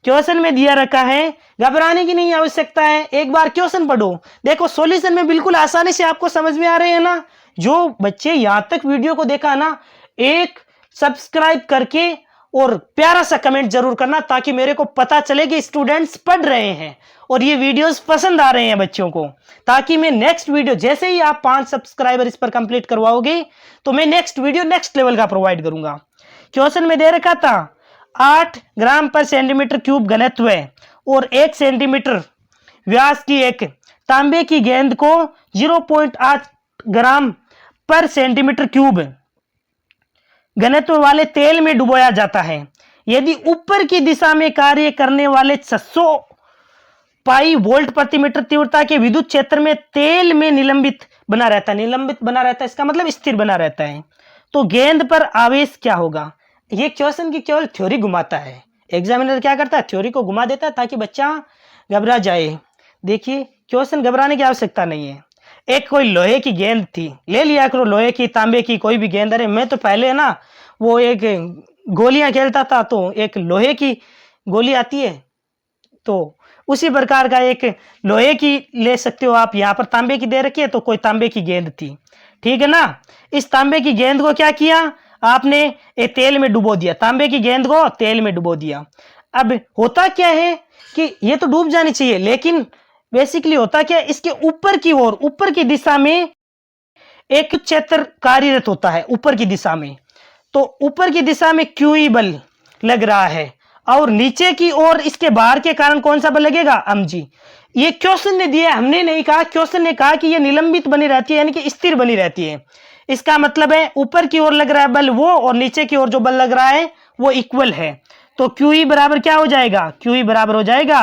क्वेश्चन में दिया रखा है, घबराने की नहीं आवश्यकता है, एक बार क्वेश्चन पढ़ो, देखो सॉल्यूशन में बिल्कुल आसानी से आपको समझ में आ रहे हैं ना। जो बच्चे यहां तक वीडियो को देखा ना, एक सब्सक्राइब करके और प्यारा सा कमेंट जरूर करना, ताकि मेरे को पता चले कि स्टूडेंट्स पढ़ रहे हैं और ये वीडियोस पसंद आ रहे हैं बच्चों को, ताकि मैं नेक्स्ट वीडियो, जैसे ही आप 5 सब्सक्राइबर इस पर कंप्लीट करवाओगे तो मैं नेक्स्ट वीडियो नेक्स्ट लेवल का प्रोवाइड करूंगा। क्वेश्चन में दे रखा था 8 ग्राम पर सेंटीमीटर क्यूब घनत्व है और 1 सेंटीमीटर व्यास की एक तांबे की गेंद को 0.8 ग्राम पर सेंटीमीटर क्यूब घनत्व वाले तेल में डुबोया जाता है। यदि ऊपर की दिशा में कार्य करने वाले 600 पाई वोल्ट प्रति मीटर तीव्रता के विद्युत क्षेत्र में तेल में निलंबित बना रहता है। निलंबित बना रहता है इसका मतलब स्थिर बना रहता है। तो गेंद पर आवेश क्या होगा? ये क्वेश्चन की केवल थ्योरी घुमाता है। एग्जामिनर क्या करता है? थ्योरी को घुमा देता है ताकि बच्चा घबरा जाए। देखिए क्वेश्चन घबराने की आवश्यकता नहीं है। एक कोई लोहे की गेंद थी, ले लिया करो लोहे की, तांबे की, कोई भी गेंद। अरे मैं तो पहले ना वो एक गोलियां खेलता था, तो एक लोहे की गोली आती है, तो उसी प्रकार का एक लोहे की ले सकते हो आप। यहाँ पर तांबे की दे रखी है, तो कोई तांबे की गेंद थी, ठीक है ना। इस तांबे की गेंद को क्या किया आपने? एक तेल में डुबो दिया। तांबे की गेंद को तेल में डुबो दिया। अब होता क्या है कि ये तो डूब जानी चाहिए, लेकिन बेसिकली होता क्या है, इसके ऊपर की ओर, ऊपर की दिशा में एक क्षेत्र कार्यरत होता है ऊपर की दिशा में। तो ऊपर की दिशा में क्यूई बल लग रहा है, और नीचे की ओर इसके बाहर के कारण कौन सा बल लगेगा? mg। ये क्वेश्चन ने दिया, हमने नहीं कहा। क्वेश्चन ने कहा कि ये निलंबित बनी रहती है, यानी कि स्थिर बनी रहती है। इसका मतलब है ऊपर की ओर लग रहा है बल वो, और नीचे की ओर जो बल लग रहा है वो इक्वल है। तो क्यूई बराबर क्या हो जाएगा? क्यूई बराबर हो जाएगा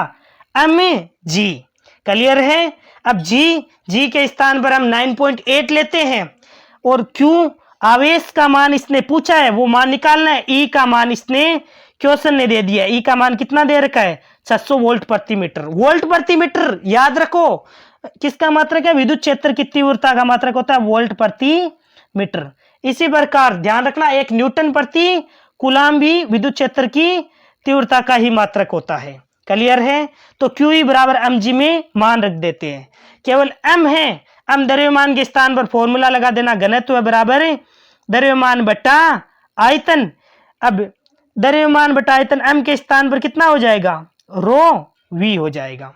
mg। क्लियर है? अब जी के स्थान पर हम 9.8 लेते हैं, और क्यू आवेश का मान इसने पूछा है, वो मान निकालना है। ई का मान इसने क्वेश्चन ने दे दिया। ई का मान कितना दे रखा है? 600 वोल्ट प्रति मीटर। वोल्ट प्रति मीटर याद रखो किसका मात्रक है? विद्युत क्षेत्र की तीव्रता का मात्रक होता है वोल्ट प्रति मीटर। इसी प्रकार ध्यान रखना, एक न्यूटन प्रति कूलाम भी विद्युत क्षेत्र की तीव्रता का ही मात्रक होता है। क्लियर है? तो क्यू बराबर mg में मान रख देते हैं। केवल m है, m द्रव्यमान के स्थान पर फॉर्मूला लगा देना, घनत्व बराबर द्रव्यमान बटा आयतन। अब द्रव्यमान बटा आयतन m के स्थान पर कितना हो जाएगा? रो v हो जाएगा।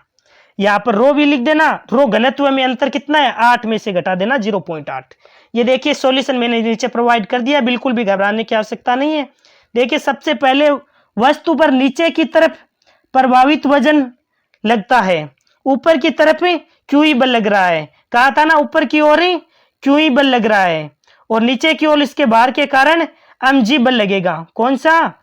यहां पर रो v लिख देना। रो घनत्व में अंतर कितना है? 8 में से घटा देना 0.8। ये देखिए सॉल्यूशन मैंने नीचे प्रोवाइड कर दिया, बिल्कुल भी घबराने की आवश्यकता नहीं है। देखिए सबसे पहले वस्तु पर नीचे की तरफ प्रभावित वजन लगता है, ऊपर की तरफ क्यूई बल लग रहा है। कहा था ना ऊपर की ओर क्यूई बल लग रहा है, और नीचे की ओर इसके बाहर के कारण mg बल लगेगा। कौन सा?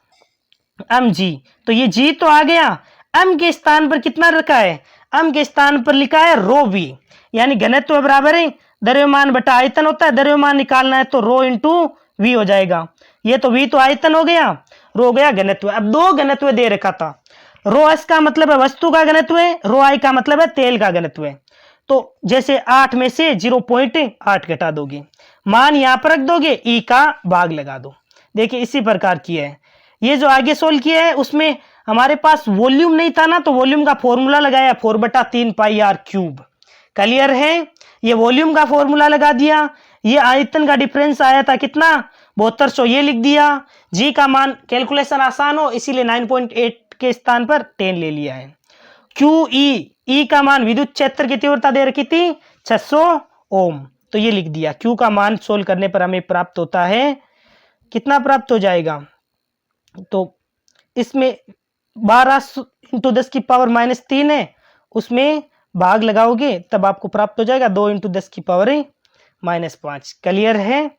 mg। तो ये g तो आ गया। m के स्थान पर कितना रखा है? m के स्थान पर लिखा है रो v, यानी घनत्व बराबर है द्रव्यमान बटा आयतन होता है। द्रव्यमान निकालना है तो रो इंटू v हो जाएगा। ये तो v तो आयतन हो गया, रो हो गया घनत्व। अब दो घनत्व दे रखा था। रो एस का मतलब है वस्तु का घनत्व है, रो आई का मतलब है तेल का घनत्व है। तो जैसे 8 में से 0.8 घटा दोगे, मान यहां पर रख दोगे, ई का भाग लगा दो। देखिए इसी प्रकार किया है। ये जो आगे सोल्व किया है उसमें हमारे पास वॉल्यूम नहीं था ना, तो वॉल्यूम का फॉर्मूला लगाया 4/3 पाई आर क्यूब। क्लियर है? ये वॉल्यूम का फॉर्मूला लगा दिया। ये आयतन का डिफरेंस आया था कितना? 7200, ये लिख दिया। जी का मान कैलकुलेशन आसान हो इसीलिए 9.8 के स्थान पर 10 ले लिया है। क्यू ई का मान विद्युत क्षेत्र की तीव्रता दे रखी थी 600 ओम, तो ये लिख दिया। क्यू का मान सोल्व करने पर हमें प्राप्त होता है कितना? प्राप्त हो जाएगा तो इसमें 12 इंटू 10 की पावर -3 है, उसमें भाग लगाओगे तब आपको प्राप्त हो जाएगा 2 इंटू 10 की पावर -5। क्लियर है?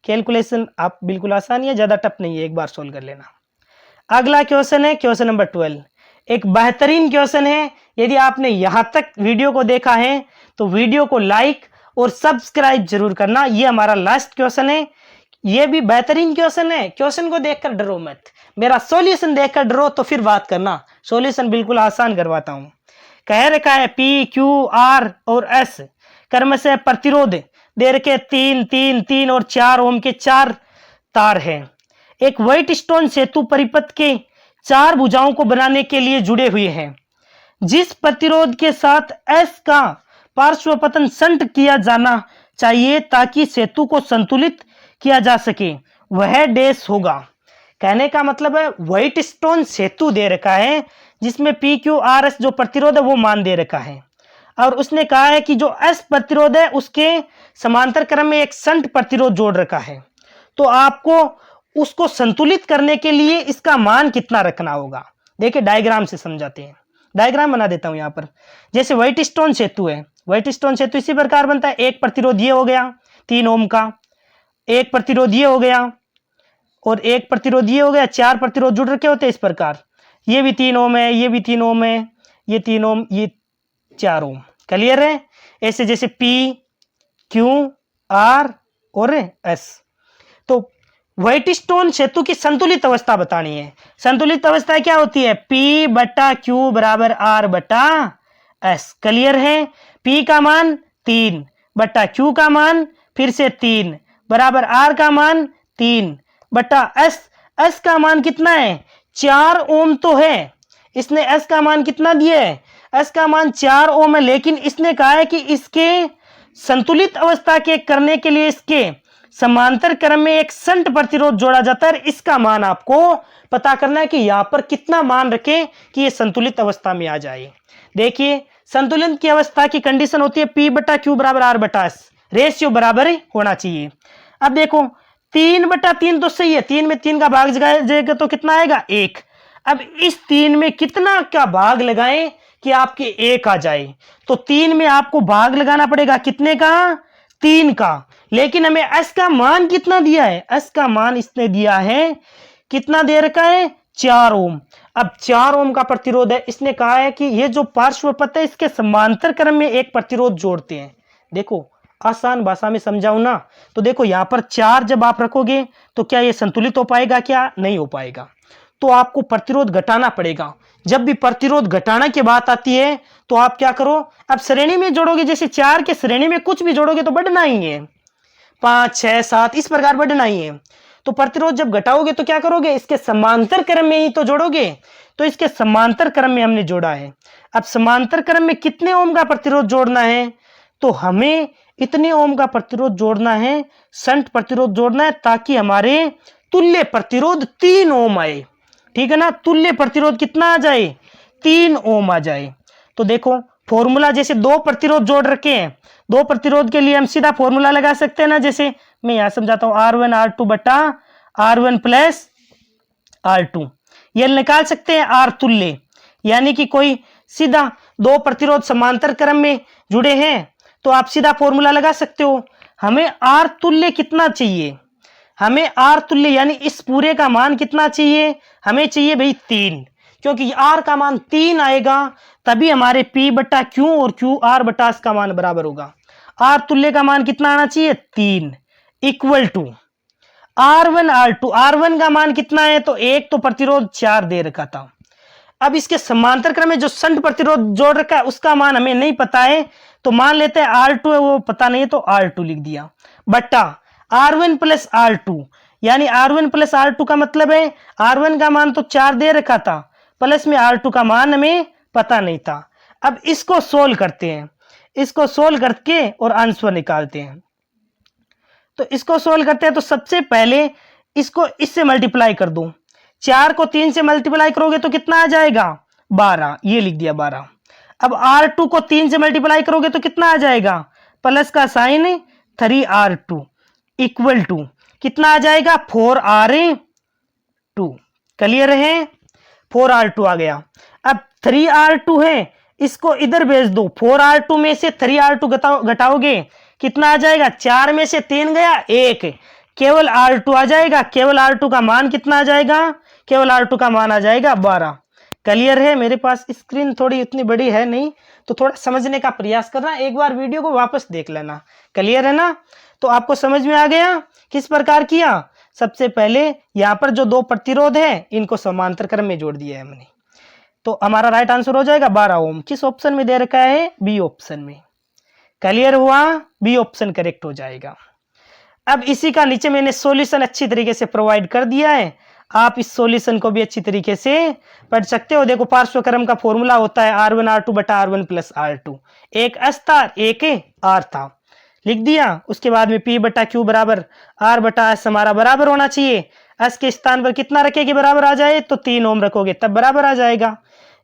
कैलकुलेशन आप बिल्कुल आसानी है, ज्यादा टफ नहीं है, एक बार सोल्व कर लेना। अगला क्वेश्चन है क्वेश्चन नंबर 12। एक बेहतरीन क्वेश्चन है। यदि आपने यहां तक वीडियो को देखा है तो वीडियो को लाइक और सब्सक्राइब जरूर करना। ये हमारा लास्ट क्वेश्चन है। ये भी बेहतरीन क्वेश्चन है। क्वेश्चन को देखकर डरो मत, मेरा सॉल्यूशन देखकर डरो तो फिर बात करना। सॉल्यूशन बिल्कुल आसान करवाता हूं। कह रखा है पी क्यू आर और एस क्रमशः प्रतिरोध दे रखे 3, 3, 3 और 4 ओम के 4 तार हैं। एक व्हाइट स्टोन सेतु परिपथ के 4 भुजाओं को बनाने के लिए जुड़े हुए हैं। जिस प्रतिरोध के साथ एस का पार्श्वपतन संट किया जाना चाहिए ताकि सेतु को संतुलित किया जा सके, वह डैश होगा। कहने का मतलब है व्हाइट स्टोन सेतु दे रखा है जिसमें पी क्यू आर एस जो प्रतिरोध है वो मान दे रखा है, और उसने कहा है कि जो एस प्रतिरोध है उसके समांतर क्रम में एक संट प्रतिरोध जोड़ रखा है। तो आपको उसको संतुलित करने के लिए इसका मान कितना रखना होगा। देखिए डायग्राम से समझाते हैं। डायग्राम बना देता हूं यहां पर। जैसे व्हाइट स्टोन सेतु है, व्हाइट स्टोन सेतु इसी प्रकार बनता है। एक प्रतिरोध ये हो गया 3 ओम का, एक प्रतिरोध ये हो गया, और एक प्रतिरोध ये हो गया। 4 प्रतिरोध जुड़ रखे होते हैं इस प्रकार। ये भी 3 ओम है, ये भी 3 ओम है, ये 3 ओम, ये 4 ओम। क्लियर है? ऐसे जैसे P, Q, R और S। तो व्हाइटस्टोन सेतु की संतुलित अवस्था बतानी है। संतुलित अवस्था क्या होती है? P बटा Q बराबर R बटा S। क्लियर है? P का मान 3 बटा Q का मान फिर से 3 बराबर R का मान 3 बटा S का मान कितना है? 4 ओम तो है। इसने S का मान कितना दिया है? S का मान 4 ओम है, लेकिन इसने कहा है कि इसके संतुलित अवस्था के करने के लिए इसके समांतर क्रम में एक शंट प्रतिरोध जोड़ा जाता है। इसका मान आपको पता करना है कि यहां पर कितना मान रखें कि यह संतुलित अवस्था में आ जाए। देखिए, संतुलित की अवस्था की कंडीशन होती है P बटा Q बराबर R बटा S, रेशियो बराबर होना चाहिए। अब देखो 3 बटा 3 तो सही है, 3 में 3 का भाग जाएगा तो कितना आएगा? 1। अब इस 3 में कितना का भाग लगाएं कि आपके 1 आ जाए? तो 3 में आपको भाग लगाना पड़ेगा कितने का? 3 का। लेकिन हमें S का मान कितना दिया है? S का मान इसने दिया है, कितना दे रखा है? 4 ओम। अब 4 ओम का प्रतिरोध है। इसने कहा है कि ये जो पार्श्व पथ है इसके समांतर क्रम में एक प्रतिरोध जोड़ते हैं। देखो, आसान भाषा में समझाऊं ना, तो देखो यहां पर 4 जब आप रखोगे तो क्या ये संतुलित हो पाएगा? क्या नहीं हो पाएगा। तो आपको प्रतिरोध घटाना पड़ेगा। जब भी प्रतिरोध घटाना की बात आती है तो आप क्या करो? अब श्रेणी में जोड़ोगे, जैसे 4 के श्रेणी में कुछ भी जोड़ोगे तो बढ़ना ही है, 5, 6, 7 इस प्रकार बढ़ना ही है। तो प्रतिरोध जब घटाओगे तो क्या करोगे? इसके समांतर क्रम में ही तो जोड़ोगे। तो इसके समांतर क्रम में हमने जोड़ा है। अब समांतर क्रम में कितने ओम का प्रतिरोध जोड़ना है? तो हमें इतने ओम का प्रतिरोध जोड़ना है, शंट प्रतिरोध जोड़ना है, ताकि हमारे तुल्य प्रतिरोध 3 ओम आए। ठीक है ना? तुल्य प्रतिरोध कितना आ जाए? 3 ओम आ जाए। तो देखो फॉर्मूला, जैसे 2 प्रतिरोध जोड़ रखे हैं, 2 प्रतिरोध के लिए हम सीधा फॉर्मूला लगा सकते हैं ना। जैसे मैं यहां समझाता हूं, R1 R2 बटा R1 प्लस R2, ये निकाल सकते हैं R तुल्य। यानी कि कोई सीधा 2 प्रतिरोध समांतर क्रम में जुड़े हैं तो आप सीधा फॉर्मूला लगा सकते हो। हमें R तुल्य कितना चाहिए? हमें R तुल्य यानी इस पूरे का मान कितना चाहिए? हमें चाहिए भाई 3, क्योंकि R का मान 3 आएगा तभी हमारे P बटा Q और Q R बटा S का मान बराबर होगा। R तुल्य का मान कितना आना चाहिए? 3 equal to R1 R2। R1 का मान कितना है? तो एक तो प्रतिरोध 4 दे रखा था। अब इसके समांतर क्रम में जो शंट प्रतिरोध जोड़ रखा है उसका मान हमें नहीं पता है, तो मान लेते हैं R2 है, वो पता नहीं है तो R2 लिख दिया, बट्टा R1 प्लस R2। यानी R1 प्लस R2 का मतलब है R1 का मान तो 4 दे रखा था, प्लस में R2 का मान हमें पता नहीं था। अब इसको सोल्व करते हैं, इसको सोल्व करके और आंसर निकालते हैं। तो इसको सोल्व करते हैं तो सबसे पहले इसको इससे मल्टीप्लाई कर दो। 4 को 3 से मल्टीप्लाई करोगे तो कितना आ जाएगा? 12, ये लिख दिया 12। अब R2 को 3 से मल्टीप्लाई करोगे तो कितना आ जाएगा? प्लस का साइन 3R2 इक्वल टू कितना आ जाएगा? 4R2। क्लियर है? 4R2 आ गया। अब 3R2 है, इसको इधर भेज दो। 4R2 में से 3R2 घटाओगे कितना आ जाएगा? 4 में से 3 गया 1, केवल R2 आ जाएगा। केवल R2 का मान कितना आ जाएगा? केवल R2 का मान आ जाएगा 12। क्लियर है? मेरे पास स्क्रीन थोड़ी इतनी बड़ी है नहीं, तो थोड़ा समझने का प्रयास करना, एक बार वीडियो को वापस देख लेना। क्लियर है ना? तो आपको समझ में आ गया किस प्रकार किया? सबसे पहले यहां पर जो 2 प्रतिरोध है इनको समांतर क्रम में जोड़ दिया है हमने, तो हमारा राइट आंसर हो जाएगा 12 ओम। किस ऑप्शन में दे रखा है? बी ऑप्शन में। क्लियर हुआ? बी ऑप्शन करेक्ट हो जाएगा। अब इसी का नीचे मैंने सॉल्यूशन अच्छी तरीके से प्रोवाइड कर दिया है, आप इस सॉल्यूशन को भी अच्छी तरीके से पढ़ सकते हो। देखो पार्श्व क्रम का फॉर्मूला होता है R1 R2 बटा R1 प्लस R2। एक S था, एक R था, लिख दिया। उसके बाद में P बटा Q बराबर R बटा S हमारा बराबर होना चाहिए। S के स्थान पर कितना रखे कि बराबर आ जाए? तो 3 ओम रखोगे तब बराबर आ जाएगा।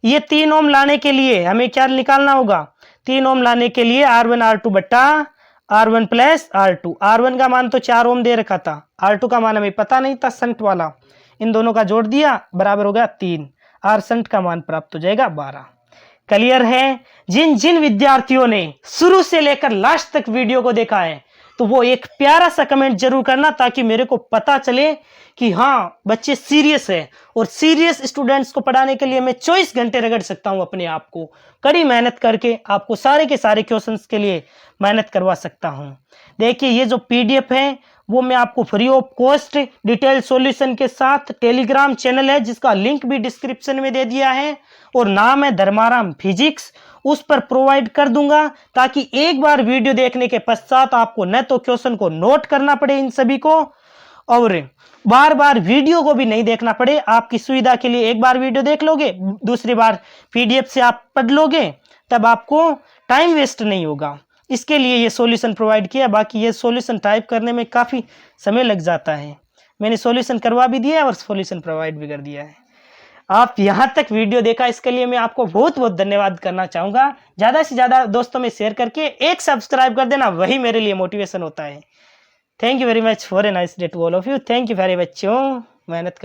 ये 3 ओम लाने के लिए हमें क्या निकालना होगा? 3 ओम लाने के लिए R1 R2 बटा R1 प्लस R2। R1 का मान तो 4 ओम दे रखा था, R2 का मान हमें पता नहीं था शंट वाला, इन दोनों का जोड़ दिया बराबर हो गया 3। R शंट का मान प्राप्त हो जाएगा 12। क्लियर है? जिन जिन विद्यार्थियों ने शुरू से लेकर लास्ट तक वीडियो को देखा है, तो वो एक प्यारा सा कमेंट जरूर करना, ताकि मेरे को पता चले कि हाँ बच्चे सीरियस है। और सीरियस स्टूडेंट्स को पढ़ाने के लिए मैं 24 घंटे रगड़ सकता हूँ अपने आप को, कड़ी मेहनत करके आपको सारे के सारे क्वेश्चंस के लिए मेहनत करवा सकता हूँ। देखिए ये जो पीडीएफ है वो मैं आपको free of cost detail solution के साथ टेलीग्राम चैनल है, जिसका लिंक भी डिस्क्रिप्शन में दे दिया है, और नाम है धर्माराम फिजिक्स, उस पर प्रोवाइड कर दूंगा, ताकि एक बार वीडियो देखने के पश्चात आपको न तो क्वेश्चन को नोट करना पड़े इन सभी को, और बार बार वीडियो को भी नहीं देखना पड़े। आपकी सुविधा के लिए एक बार वीडियो देख लोगे, दूसरी बार पीडीएफ से आप पढ़ लोगे, तब आपको टाइम वेस्ट नहीं होगा। इसके लिए ये सॉल्यूशन प्रोवाइड किया। बाकी ये सॉल्यूशन टाइप करने में काफ़ी समय लग जाता है, मैंने सॉल्यूशन करवा भी दिया है और सॉल्यूशन प्रोवाइड भी कर दिया है। आप यहाँ तक वीडियो देखा, इसके लिए मैं आपको बहुत बहुत धन्यवाद करना चाहूँगा। ज़्यादा से ज़्यादा दोस्तों में शेयर करके एक सब्सक्राइब कर देना, वही मेरे लिए मोटिवेशन होता है। Thank you very much, for a nice day to all of you. Thank you very much. मेहनत कर